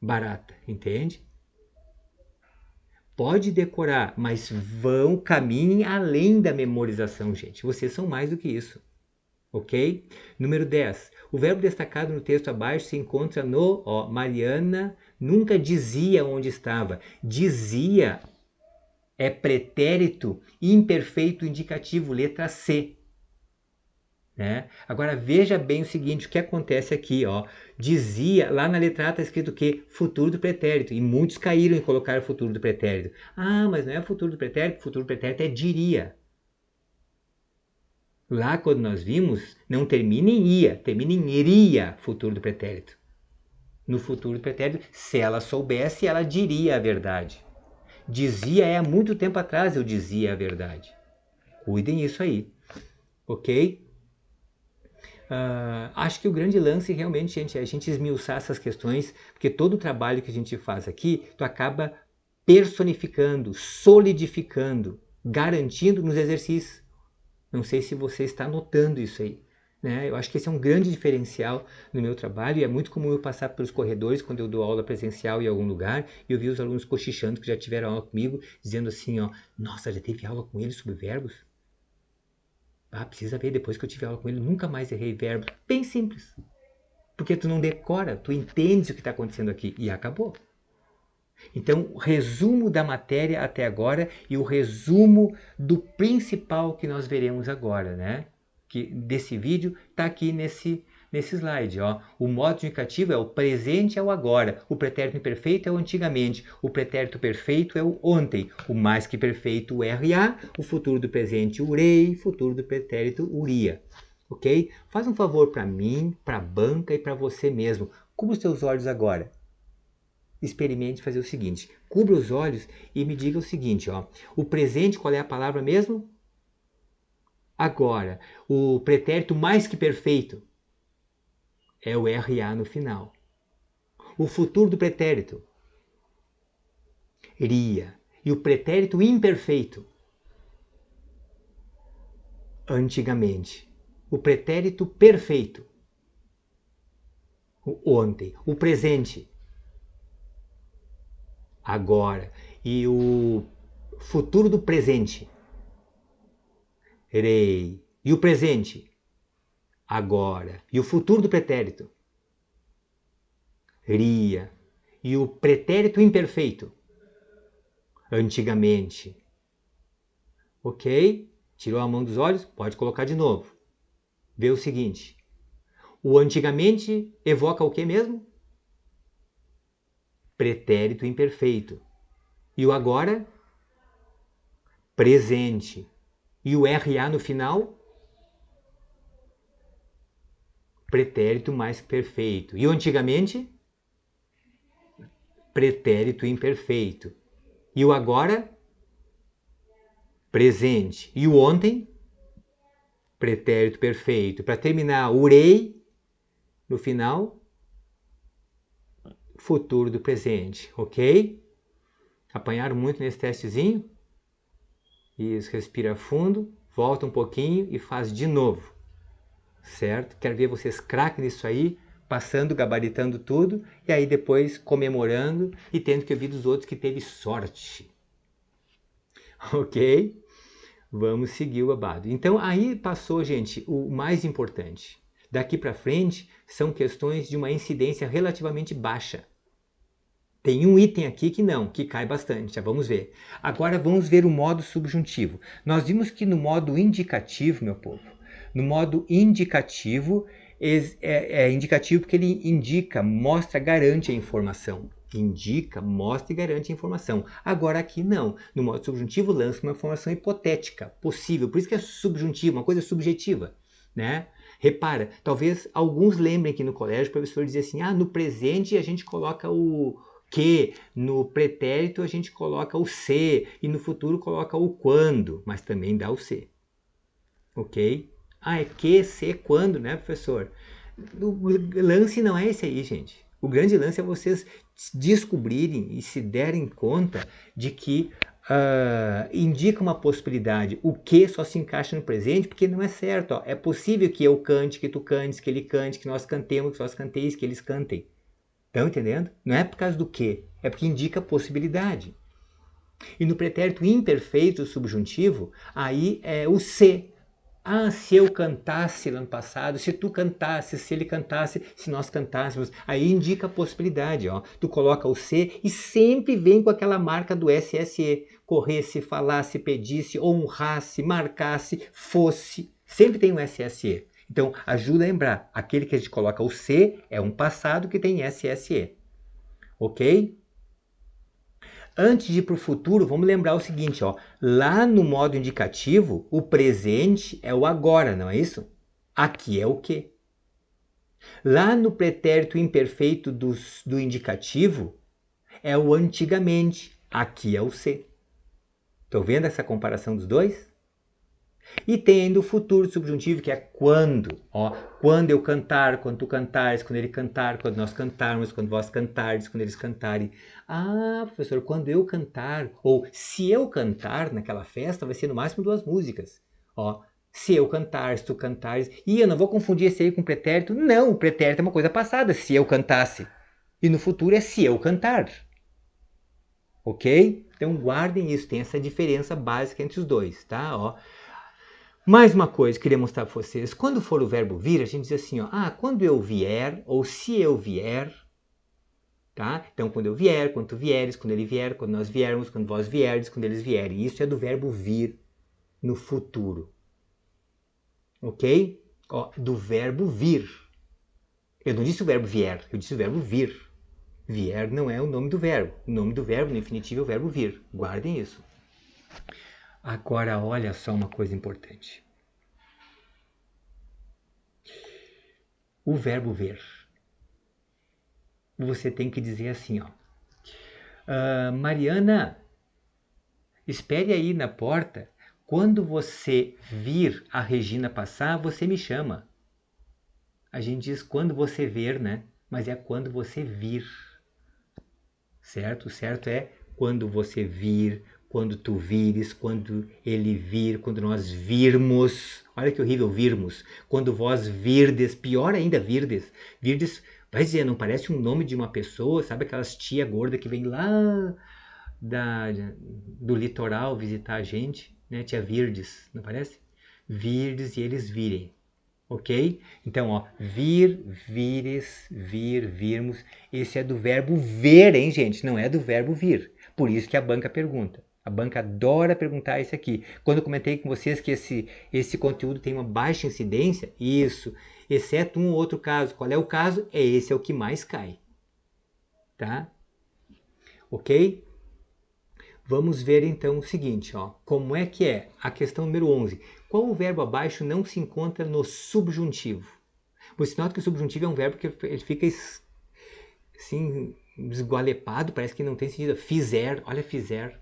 barata, entende? Pode decorar, mas caminhem além da memorização, gente. Vocês são mais do que isso. Ok? Número 10. O verbo destacado no texto abaixo se encontra no... Mariana nunca dizia onde estava. Dizia é pretérito imperfeito indicativo, letra C. Né? Agora veja bem o seguinte, o que acontece aqui, ó, dizia, lá na letra A está escrito o quê? Futuro do pretérito, e muitos caíram em colocar o futuro do pretérito. Mas não é futuro do pretérito é diria. Lá quando nós vimos, não termina em ia, termina em iria, futuro do pretérito. No futuro do pretérito, se ela soubesse, ela diria a verdade. Dizia há muito tempo atrás eu dizia a verdade. Cuidem isso aí, ok? Acho que o grande lance realmente, gente, é a gente esmiuçar essas questões, porque todo o trabalho que a gente faz aqui, tu acaba personificando, solidificando, garantindo nos exercícios. Não sei se você está notando isso aí. Né? Eu acho que esse é um grande diferencial no meu trabalho e é muito comum eu passar pelos corredores quando eu dou aula presencial em algum lugar e eu vi os alunos cochichando que já tiveram aula comigo, dizendo assim, ó, nossa, já teve aula com ele sobre verbos? Ah, precisa ver, depois que eu tive aula com ele, nunca mais errei verbos. Bem simples. Porque tu não decora, tu entende o que está acontecendo aqui e acabou. Então, o resumo da matéria até agora e o resumo do principal que nós veremos agora, né? Que desse vídeo está aqui nesse slide. Ó. O modo indicativo é o presente é o agora, o pretérito imperfeito é o antigamente, o pretérito perfeito é o ontem, o mais que perfeito o RA, o futuro do presente o urei, futuro do pretérito uria. Ok? Faz um favor para mim, para a banca e para você mesmo. Cubra os teus olhos agora. Experimente fazer o seguinte, cubra os olhos e me diga o seguinte, ó, o presente, qual é a palavra mesmo? Agora, o pretérito mais que perfeito é o RA no final. O futuro do pretérito, ria. E o pretérito imperfeito, antigamente. O pretérito perfeito, o ontem. O presente, agora. E o futuro do presente, rei. E o presente, agora. E o futuro do pretérito, ria. E o pretérito imperfeito, antigamente. Ok? Tirou a mão dos olhos? Pode colocar de novo. Vê o seguinte. O antigamente evoca o que mesmo? Pretérito imperfeito. E o agora? Presente. E o RA no final? Pretérito mais perfeito. E o antigamente? Pretérito imperfeito. E o agora? Presente. E o ontem? Pretérito perfeito. Para terminar, urei no final? Futuro do presente, ok? Apanharam muito nesse testezinho? Isso, respira fundo, volta um pouquinho e faz de novo, certo? Quero ver vocês craque nisso aí, passando, gabaritando tudo, e aí depois comemorando e tendo que ouvir dos outros que teve sorte. Ok? Vamos seguir o babado. Então aí passou, gente, o mais importante. Daqui para frente são questões de uma incidência relativamente baixa. Tem um item aqui que não, que cai bastante, já vamos ver. Agora vamos ver o modo subjuntivo. Nós vimos que no modo indicativo, meu povo, no modo indicativo, é indicativo porque ele indica, mostra, garante a informação. Indica, mostra e garante a informação. Agora aqui não. No modo subjuntivo lança uma informação hipotética, possível. Por isso que é subjuntivo, uma coisa subjetiva, né? Repara, talvez alguns lembrem que no colégio o professor dizia assim, no presente a gente coloca o que, no pretérito a gente coloca o se e no futuro coloca o quando, mas também dá o se. Ok? É que, se, quando, né, professor? O lance não é esse aí, gente. O grande lance é vocês descobrirem e se derem conta de que indica uma possibilidade. O que só se encaixa no presente porque não é certo. Ó. É possível que eu cante, que tu cantes, que ele cante, que nós cantemos, que nós canteis, que eles cantem. Estão entendendo? Não é por causa do que, é porque indica possibilidade. E no pretérito imperfeito subjuntivo, aí é o se. Se eu cantasse no ano passado, se tu cantasse, se ele cantasse, se nós cantássemos, aí indica a possibilidade. Ó. Tu coloca o se e sempre vem com aquela marca do SSE. Corresse, falasse, pedisse, honrasse, marcasse, fosse. Sempre tem um SSE. Então, ajuda a lembrar, aquele que a gente coloca o se é um passado que tem SSE. Ok? Antes de ir para o futuro, vamos lembrar o seguinte, ó. Lá no modo indicativo, o presente é o agora, não é isso? Aqui é o que. Lá no pretérito imperfeito do indicativo, é o antigamente. Aqui é o se. Estão vendo essa comparação dos dois? E tem ainda o futuro subjuntivo, que é quando. Ó, quando eu cantar, quando tu cantares, quando ele cantar, quando nós cantarmos, quando vós cantardes, quando eles cantarem. Ah, professor, quando eu cantar, ou se eu cantar naquela festa, vai ser no máximo 2 músicas. Ó, se eu cantar, se tu cantares. E eu não vou confundir esse aí com pretérito. Não, o pretérito é uma coisa passada, se eu cantasse. E no futuro é se eu cantar. Ok? Então guardem isso, tem essa diferença básica entre os dois, tá? Ó. Mais uma coisa que eu queria mostrar para vocês. Quando for o verbo vir, a gente diz assim, ó, quando eu vier, ou se eu vier, tá? Então, quando eu vier, quando tu vieres, quando ele vier, quando nós viermos, quando vós vierdes, quando eles vierem. Isso é do verbo vir no futuro. Ok? Ó, do verbo vir. Eu não disse o verbo vier, eu disse o verbo vir. Vier não é o nome do verbo. O nome do verbo no infinitivo é o verbo vir. Guardem isso. Agora, olha só uma coisa importante. O verbo ver. Você tem que dizer assim, ó. Mariana, espere aí na porta. Quando você vir a Regina passar, você me chama. A gente diz quando você ver, né? Mas é quando você vir. Certo? O certo é quando você vir, quando tu vires, quando ele vir, quando nós virmos. Olha que horrível, virmos. Quando vós virdes, pior ainda, virdes. Virdes, vai dizer, não parece um nome de uma pessoa, sabe aquelas tia gorda que vem lá do litoral visitar a gente, né? Tia Virdes, não parece? Virdes e eles virem. Ok? Então, ó, vir, vires, vir, virmos. Esse é do verbo ver, hein, gente? Não é do verbo vir. Por isso que a banca pergunta. A banca adora perguntar isso aqui. Quando eu comentei com vocês que esse conteúdo tem uma baixa incidência, isso, exceto um ou outro caso. Qual é o caso? Esse é o que mais cai. Tá? Ok? Vamos ver então o seguinte, ó, como é que é a questão número 11. Qual o verbo abaixo não se encontra no subjuntivo? Você nota que o subjuntivo é um verbo que ele fica assim, esgualepado, parece que não tem sentido. Fizer, olha fizer.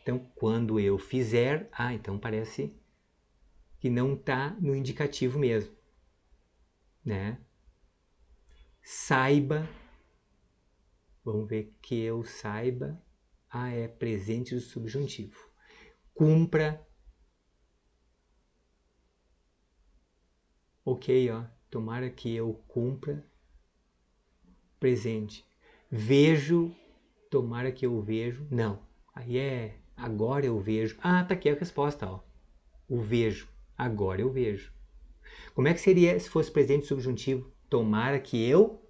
Então, quando eu fizer, então parece que não está no indicativo mesmo. Né? Saiba, vamos ver que eu saiba. É presente do subjuntivo. Cumpra. Ok, ó. Tomara que eu cumpra. Presente. Vejo. Tomara que eu vejo. Não. Aí é agora eu vejo. Tá aqui a resposta, ó. O vejo. Agora eu vejo. Como é que seria se fosse presente subjuntivo? Tomara que eu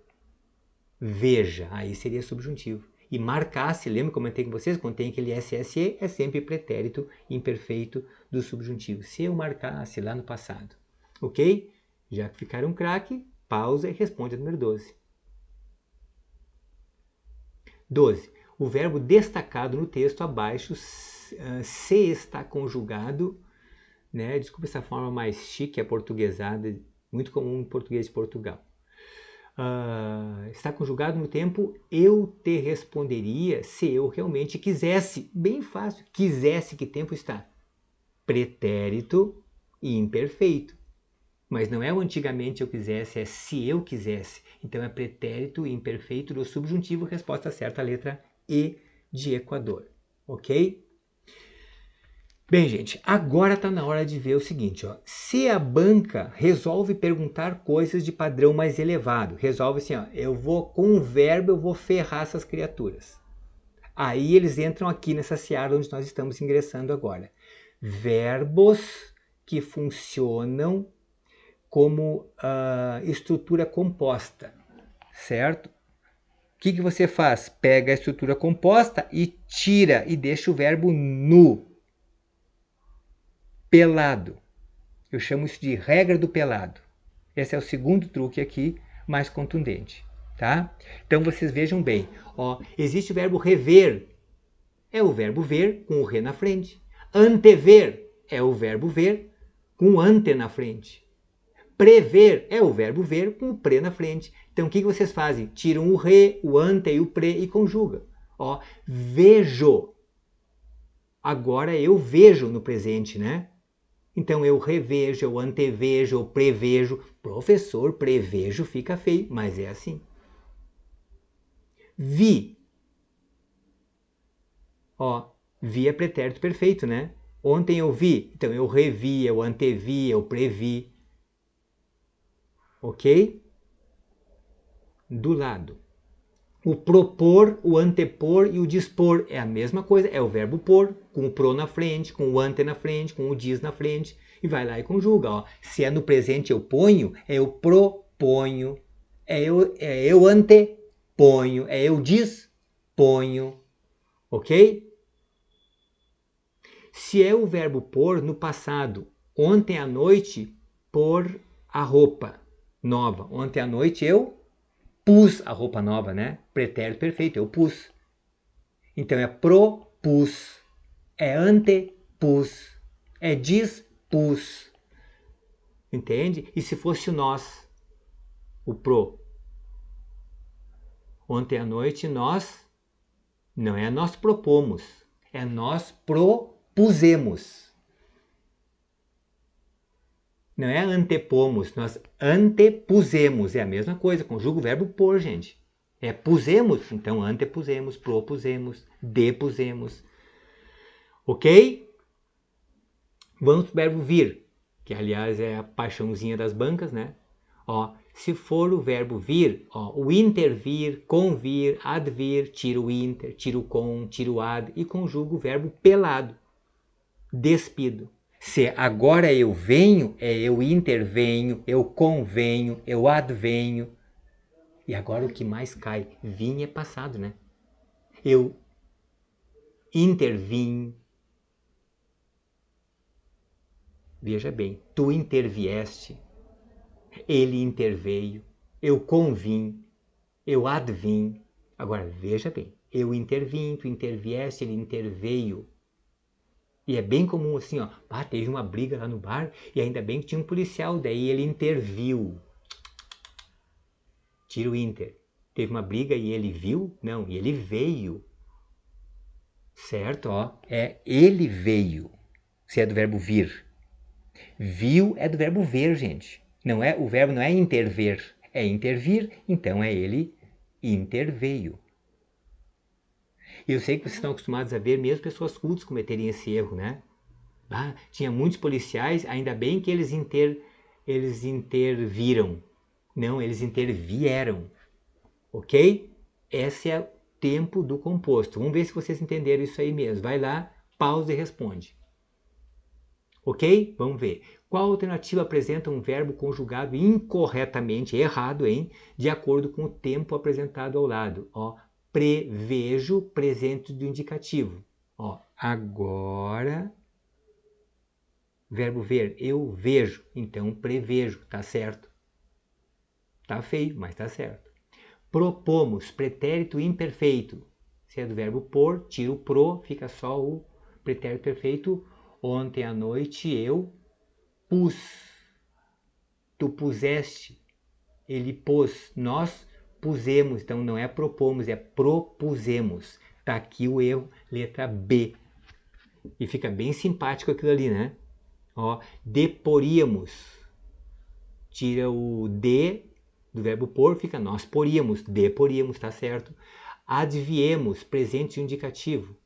veja. Aí seria subjuntivo. E marcasse, lembra que eu comentei com vocês? Quando tem aquele SSE, é sempre pretérito imperfeito do subjuntivo. Se eu marcasse lá no passado. Ok? Já que ficaram craque, pausa e responde a número 12. 12. O verbo destacado no texto abaixo, se está conjugado, né? Desculpa essa forma mais chique, aportuguesada, muito comum em português de Portugal. Está conjugado no tempo eu te responderia se eu realmente quisesse. Bem fácil. Quisesse, que tempo está? Pretérito e imperfeito. Mas não é o antigamente eu quisesse, é se eu quisesse. Então é pretérito e imperfeito do subjuntivo, resposta certa, a letra E de Equador. Ok? Bem, gente, agora está na hora de ver o seguinte, ó. Se a banca resolve perguntar coisas de padrão mais elevado, resolve assim, ó, com o verbo eu vou ferrar essas criaturas. Aí eles entram aqui nessa seara onde nós estamos ingressando agora. Verbos que funcionam como estrutura composta, certo? O que você faz? Pega a estrutura composta e tira e deixa o verbo nu. Pelado. Eu chamo isso de regra do pelado. Esse é o segundo truque aqui, mais contundente. Tá? Então vocês vejam bem. Ó, existe o verbo rever. É o verbo ver com o re na frente. Antever é o verbo ver com o ante na frente. Prever é o verbo ver com o pre na frente. Então o que vocês fazem? Tiram o re, o ante e o pre e conjugam. Ó, vejo. Agora eu vejo no presente, né? Então eu revejo, eu antevejo, eu prevejo. Professor, prevejo fica feio, mas é assim. Vi. Ó, vi é pretérito perfeito, né? Ontem eu vi, então eu revi, eu antevi, eu previ. Ok? Do lado. O propor, o antepor e o dispor é a mesma coisa, é o verbo pôr, com o pro na frente, com o ante na frente, com o dis na frente, e vai lá e conjuga. Ó. Se é no presente eu ponho, é eu proponho, é eu anteponho, é eu disponho, ok? Se é o verbo pôr no passado, ontem à noite, pôr a roupa nova. Ontem à noite eu pus a roupa nova, né? Pretérito perfeito, eu pus. Então é propus, é antepus, é dispus. Entende? E se fosse o nós, o pro? Ontem à noite nós, não é nós propomos, é nós propusemos. Não é antepomos, nós antepusemos. É a mesma coisa, conjuga o verbo pôr, gente. É pusemos, então antepusemos, propusemos, depusemos. Ok? Vamos para o verbo vir, que aliás é a paixãozinha das bancas, né? Ó, se for o verbo vir, ó, o intervir, convir, advir, tira o inter, tira o com, tira o ad e conjuga o verbo pelado, despido. Se agora eu venho, é eu intervenho, eu convenho, eu advenho. E agora o que mais cai? Vim é passado, né? Eu intervim. Veja bem, tu intervieste, ele interveio, eu convim, eu advim. Agora veja bem, eu intervim, tu intervieste, ele interveio. E é bem comum assim, ó, teve uma briga lá no bar e ainda bem que tinha um policial, daí ele interviu. Tira o inter. Teve uma briga e ele viu? Não, e ele veio. Certo? Ó, é ele veio. Se é do verbo vir. Viu é do verbo ver, gente. Não é, o verbo não é interver, é intervir, então é ele interveio. Eu sei que vocês estão acostumados a ver mesmo pessoas cultas cometerem esse erro, né? Tinha muitos policiais, ainda bem que eles interviram. Não, eles intervieram. Ok? Esse é o tempo do composto. Vamos ver se vocês entenderam isso aí mesmo. Vai lá, pausa e responde. Ok? Vamos ver. Qual alternativa apresenta um verbo conjugado incorretamente, errado, hein? De acordo com o tempo apresentado ao lado. Ó, prevejo, presente do indicativo. Ó, agora, verbo ver, eu vejo, então prevejo, tá certo. Tá feio, mas tá certo. Propomos, pretérito imperfeito. Se é do verbo pôr, tira o pro, fica só o pretérito perfeito. Ontem à noite eu pus. Tu puseste, ele pôs, nós pusemos. Então não é propomos, é propusemos. Tá aqui o erro, letra B. E fica bem simpático aquilo ali, né? Ó, deporíamos. Tira o de do verbo pôr, fica nós poríamos, deporíamos, tá certo? Adviemos, presente indicativo.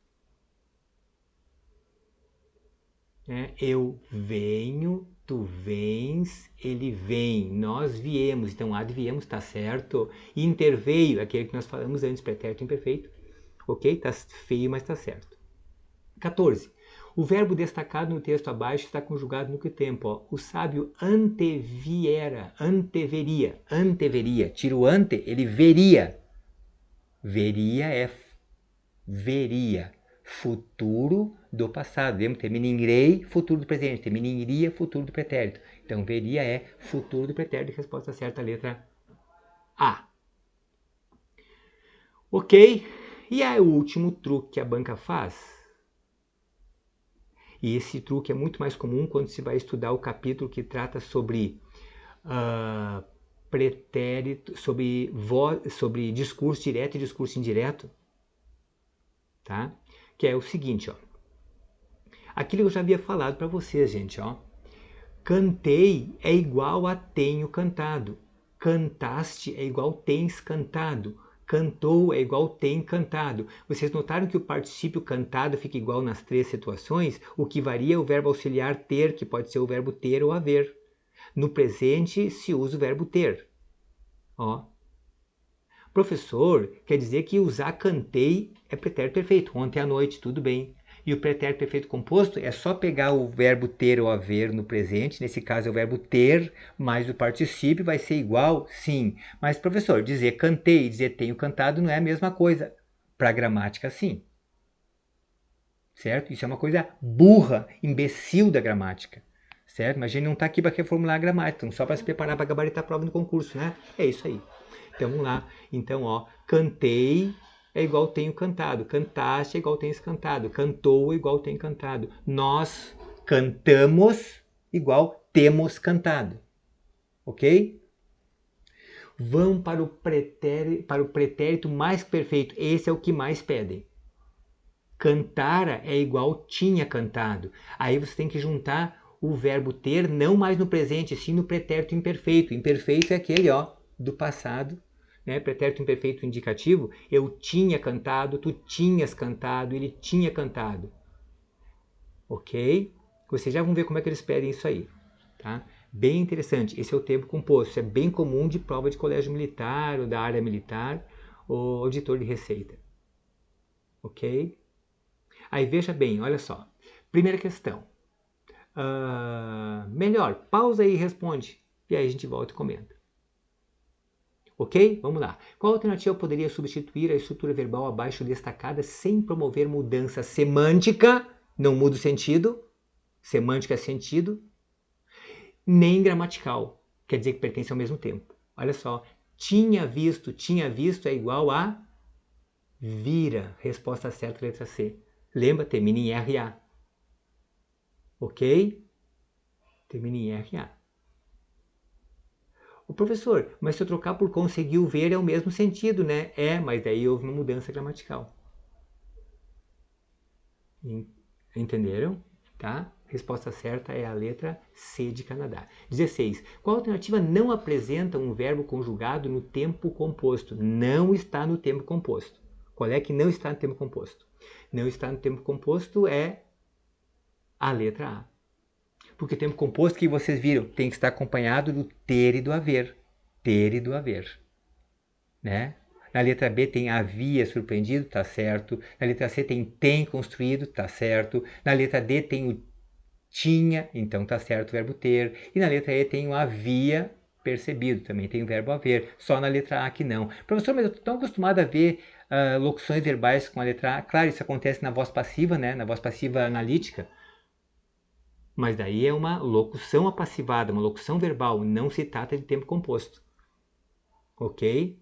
Eu venho, tu vens, ele vem, nós viemos, então adviemos, tá certo? Interveio, aquele que nós falamos antes, pretérito imperfeito, ok? Tá feio, mas tá certo. 14. O verbo destacado no texto abaixo está conjugado no que tempo? Ó. O sábio anteviera, anteveria. Tira o ante, ele veria. Veria é veria. Futuro do passado. Lembra? Termina em rei, futuro do presente. Termina em iria, futuro do pretérito. Então, veria é futuro do pretérito. Resposta certa, letra A. Ok? E aí, o último truque que a banca faz. E esse truque é muito mais comum quando se vai estudar o capítulo que trata sobre pretérito, sobre discurso direto e discurso indireto. Tá? Que é o seguinte, ó. Aquilo que eu já havia falado para vocês, gente, ó. Cantei é igual a tenho cantado. Cantaste é igual tens cantado. Cantou é igual tem cantado. Vocês notaram que o particípio cantado fica igual nas três situações? O que varia é o verbo auxiliar ter, que pode ser o verbo ter ou haver. No presente se usa o verbo ter. Ó. Professor, quer dizer que usar cantei é pretérito perfeito. Ontem à noite, tudo bem. E o pretérito perfeito composto é só pegar o verbo ter ou haver no presente, nesse caso é o verbo ter, mais o particípio vai ser igual, sim. Mas, professor, dizer cantei e dizer tenho cantado não é a mesma coisa. Para a gramática, sim. Certo? Isso é uma coisa burra, imbecil da gramática. Certo? Mas a gente não está aqui para reformular a gramática, então só para se preparar para gabaritar a prova no concurso, né? É isso aí. Então, vamos lá. Então, ó, cantei é igual tenho cantado. Cantaste é igual tens cantado. Cantou é igual tem cantado. Nós cantamos igual temos cantado. Ok? Vão para o pretérito mais perfeito. Esse é o que mais pedem. Cantara é igual tinha cantado. Aí você tem que juntar o verbo ter não mais no presente, sim no pretérito imperfeito. Imperfeito é aquele, ó, do passado, né? Pretérito imperfeito indicativo. Eu tinha cantado, tu tinhas cantado, ele tinha cantado. Ok? Vocês já vão ver como é que eles pedem isso aí, tá? Bem interessante. Esse é o tempo composto. Isso é bem comum de prova de colégio militar ou da área militar ou auditor de receita. Ok? Aí veja bem, olha só. Primeira questão. Melhor, pausa aí e responde. E aí a gente volta e comenta. Ok? Vamos lá. Qual alternativa poderia substituir a estrutura verbal abaixo destacada sem promover mudança semântica? Não muda o sentido. Semântica é sentido. Nem gramatical. Quer dizer que pertence ao mesmo tempo. Olha só. Tinha visto é igual a vira. Resposta certa, letra C. Lembra? Termina em RA. Ok? Termina em RA. O professor, mas se eu trocar por conseguiu ver é o mesmo sentido, né? É, mas daí houve uma mudança gramatical. Entenderam? Tá? Resposta certa é a letra C de Canadá. 16. Qual alternativa não apresenta um verbo conjugado no tempo composto? Não está no tempo composto. Qual é que não está no tempo composto? Não está no tempo composto é a letra A. Porque o tempo composto que vocês viram tem que estar acompanhado do ter e do haver. Ter e do haver. Né? Na letra B tem havia surpreendido, tá certo. Na letra C tem construído, tá certo. Na letra D tem o tinha, então tá certo o verbo ter. E na letra E tem o havia percebido, também tem o verbo haver. Só na letra A que não. Professor, mas eu estou tão acostumado a ver locuções verbais com a letra A. Claro, isso acontece na voz passiva, né? Na voz passiva analítica. Mas daí é uma locução apassivada, uma locução verbal, não se trata de tempo composto. Ok?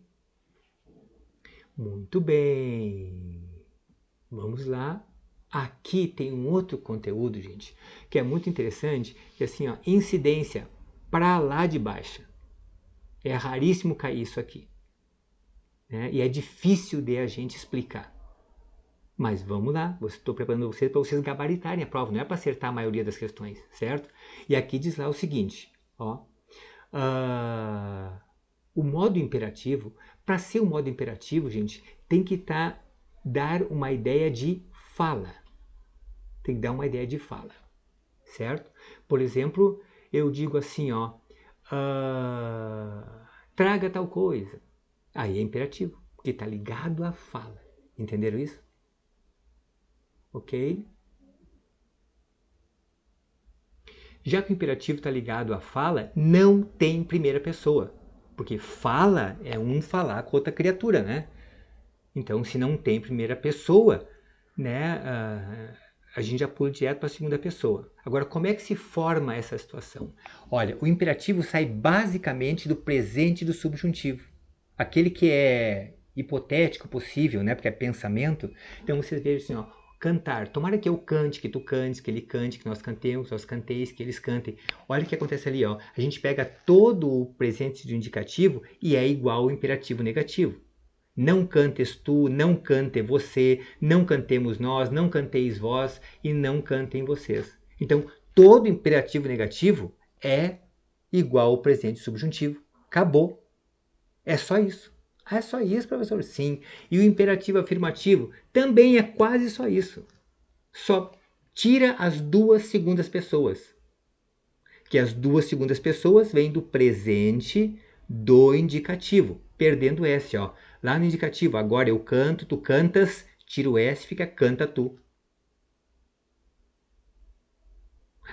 Muito bem. Vamos lá. Aqui tem um outro conteúdo, gente, que é muito interessante, que é assim, ó, incidência para lá de baixa. É raríssimo cair isso aqui. Né? E é difícil de a gente explicar. Mas vamos lá, estou preparando vocês para vocês gabaritarem a prova, não é para acertar a maioria das questões, certo? E aqui diz lá o seguinte, ó, o modo imperativo, para ser um modo imperativo, gente, tem que dar uma ideia de fala. Tem que dar uma ideia de fala, certo? Por exemplo, eu digo assim, ó, traga tal coisa. Aí é imperativo, porque está ligado à fala. Entenderam isso? Ok? Já que o imperativo está ligado à fala, não tem primeira pessoa. Porque fala é um falar com outra criatura, né? Então, se não tem primeira pessoa, né, a gente já pula direto para a segunda pessoa. Agora, como é que se forma essa situação? Olha, o imperativo sai basicamente do presente do subjuntivo. Aquele que é hipotético, possível, né, porque é pensamento. Então, vocês vejam assim, ó, cantar. Tomara que eu cante, que tu cantes, que ele cante, que nós cantemos, que nós canteis, que eles cantem. Olha o que acontece ali, ó. A gente pega todo o presente do indicativo e é igual ao imperativo negativo. Não cantes tu, não cante você, não cantemos nós, não canteis vós e não cantem vocês. Então, todo imperativo negativo é igual ao presente subjuntivo. Acabou. É só isso. Ah, é só isso, professor? Sim. E o imperativo afirmativo também é quase só isso. Só tira as duas segundas pessoas. Que as duas segundas pessoas vêm do presente do indicativo, perdendo o S, ó. Lá no indicativo, agora eu canto, tu cantas, tira o S, fica canta tu.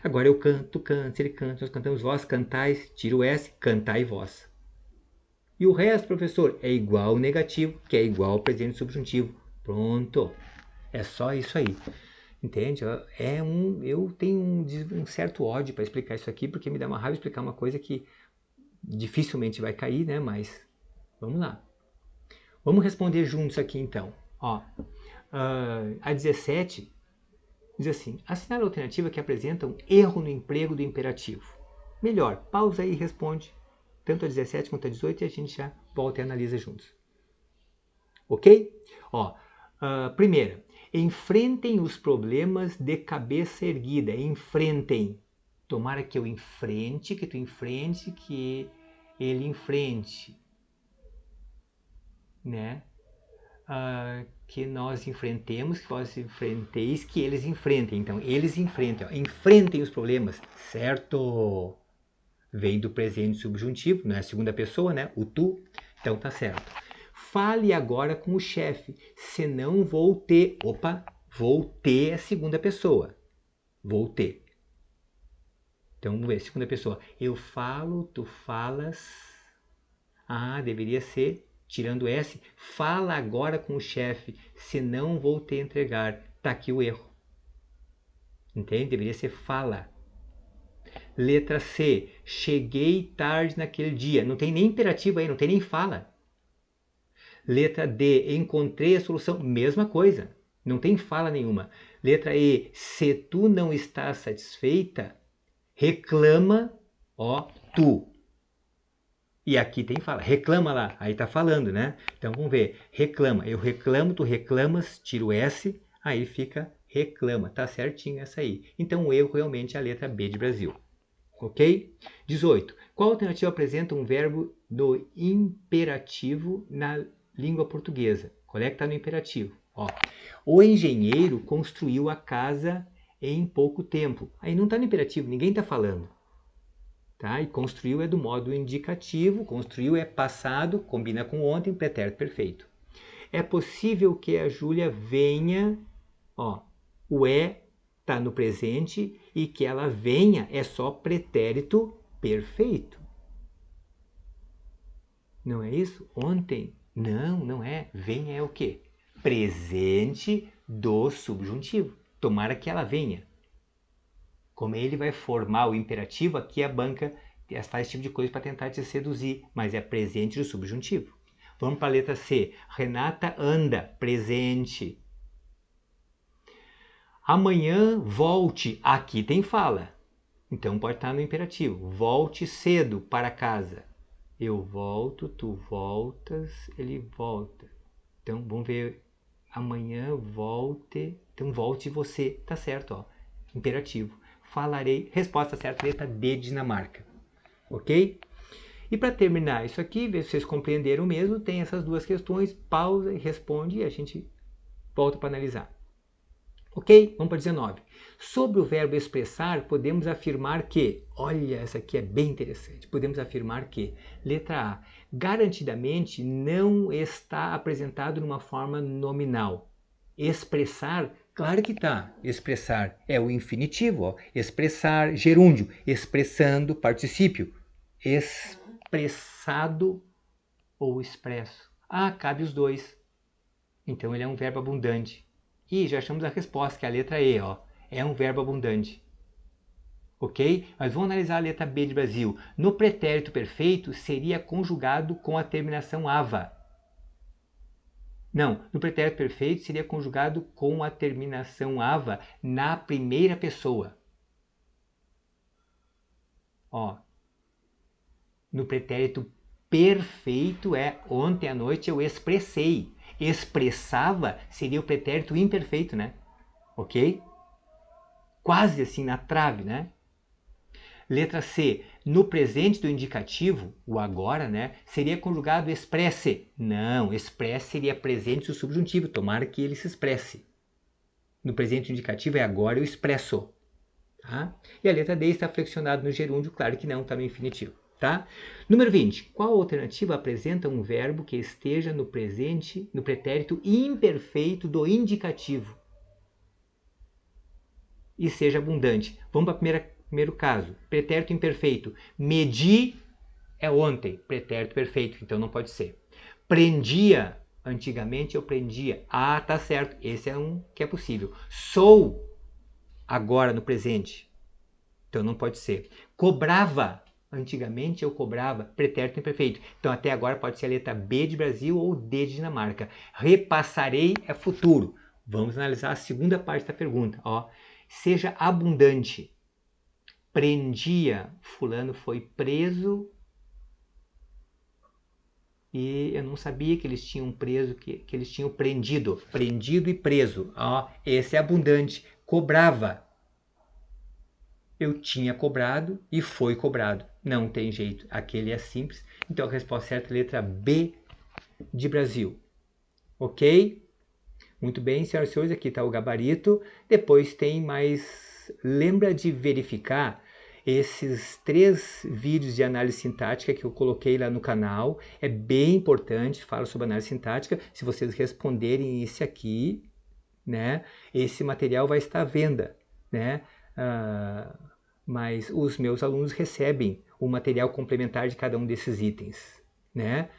Agora eu canto, tu cantas, ele canta, nós cantamos, vós cantais, tira o S, cantai vós. E o resto, professor, é igual ao negativo, que é igual ao presente subjuntivo. Pronto. É só isso aí. Entende? Eu tenho um certo ódio para explicar isso aqui, porque me dá uma raiva explicar uma coisa que dificilmente vai cair, né? Mas vamos lá. Vamos responder juntos aqui então. Ó, a 17 diz assim: assinale a alternativa que apresenta um erro no emprego do imperativo. Melhor, pausa aí e responde tanto a 17 quanto a 18 e a gente já volta e analisa juntos. Ok? Ó, primeira, enfrentem os problemas de cabeça erguida. Enfrentem. Tomara que eu enfrente, que tu enfrente, que ele enfrente. Né? Que nós enfrentemos, que vós enfrenteis, que eles enfrentem. Então, eles enfrentem. Ó. Enfrentem os problemas. Certo? Vem do presente subjuntivo, não é a segunda pessoa, né? O tu. Então, tá certo. Fale agora com o chefe, senão vou ter... Opa, vou ter a segunda pessoa. Vou ter. Então, vamos ver, segunda pessoa. Eu falo, tu falas. Ah, deveria ser, tirando S. Fala agora com o chefe, senão vou te entregar. Tá aqui o erro. Entende? Deveria ser fala. Letra C. Cheguei tarde naquele dia. Não tem nem imperativo aí, não tem nem fala. Letra D, encontrei a solução, mesma coisa, não tem fala nenhuma. Letra E, se tu não estás satisfeita, reclama, ó, tu. E aqui tem fala, reclama lá, aí tá falando, né? Então vamos ver, reclama, eu reclamo, tu reclamas, tiro S, aí fica reclama, tá certinho essa aí. Então o erro realmente é a letra B de Brasil. Ok? 18. Qual alternativa apresenta um verbo do imperativo na língua portuguesa? Qual é que está no imperativo? Ó, o engenheiro construiu a casa em pouco tempo. Aí não está no imperativo, ninguém está falando. Tá? E construiu é do modo indicativo, construiu é passado, combina com ontem, pretérito perfeito. É possível que a Júlia venha, ó, o está no presente e que ela venha é só pretérito perfeito. Não é isso? Ontem? Não, não é. Venha é o quê? Presente do subjuntivo. Tomara que ela venha. Como ele vai formar o imperativo, aqui a banca faz esse tipo de coisa para tentar te seduzir, mas é presente do subjuntivo. Vamos para a letra C. Renata anda, presente. Amanhã volte, aqui tem fala. Então pode estar no imperativo. Volte cedo para casa. Eu volto, tu voltas, ele volta. Então vamos ver. Amanhã volte. Então volte você. Tá certo, ó. Imperativo. Falarei. Resposta certa, letra D de Dinamarca. Ok? E para terminar isso aqui, ver se vocês compreenderam mesmo, tem essas duas questões. Pausa e responde e a gente volta para analisar. Ok? Vamos para 19. Sobre o verbo expressar, podemos afirmar que, olha, essa aqui é bem interessante, podemos afirmar que, letra A, garantidamente não está apresentado numa forma nominal. Expressar, claro que está. Expressar é o infinitivo, ó. Expressar, gerúndio, expressando, particípio. Expressado ou expresso. Ah, cabe os dois. Então ele é um verbo abundante. E já achamos a resposta, que é a letra E, ó. É um verbo abundante. Ok? Mas vamos analisar a letra B de Brasil. No pretérito perfeito, seria conjugado com a terminação ava. Não, no pretérito perfeito seria conjugado com a terminação ava na primeira pessoa. Ó. No pretérito perfeito é ontem à noite eu expressei. Expressava seria o pretérito imperfeito, né? Ok? Quase assim na trave, né? Letra C. No presente do indicativo, o agora, né, seria conjugado expresse. Não, expresse seria presente do subjuntivo. Tomara que ele se expresse. No presente do indicativo é agora eu expresso. Tá? E a letra D está flexionado no gerúndio, claro que não, está no infinitivo. Tá? Número 20. Qual alternativa apresenta um verbo que esteja no presente, no pretérito imperfeito do indicativo e seja abundante? Vamos para o primeiro caso. Pretérito imperfeito. Medi é ontem. Pretérito perfeito, então não pode ser. Prendia. Antigamente eu prendia. Ah, tá certo. Esse é um que é possível. Sou agora no presente. Então não pode ser. Cobrava. Antigamente eu cobrava. Pretérito imperfeito. Então até agora pode ser a letra B de Brasil ou D de Dinamarca. Repassarei é futuro. Vamos analisar a segunda parte da pergunta. Ó. Seja abundante. Prendia. Fulano foi preso. E eu não sabia que eles tinham preso, que eles tinham prendido. Prendido e preso. Ó, esse é abundante. Cobrava. Eu tinha cobrado e foi cobrado. Não tem jeito. Aquele é simples. Então a resposta certa é a letra B de Brasil. Ok? Muito bem, senhoras e senhores. Aqui está o gabarito. Depois tem mais... Lembra de verificar esses 3 vídeos de análise sintática que eu coloquei lá no canal. É bem importante. Falo sobre análise sintática. Se vocês responderem esse aqui, né, esse material vai estar à venda, né? Mas os meus alunos recebem o material complementar de cada um desses itens, né?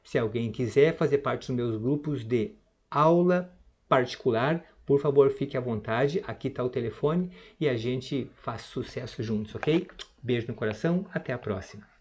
Se alguém quiser fazer parte dos meus grupos de aula particular, por favor, fique à vontade. Aqui está o telefone e a gente faz sucesso juntos, ok? Beijo no coração, até a próxima.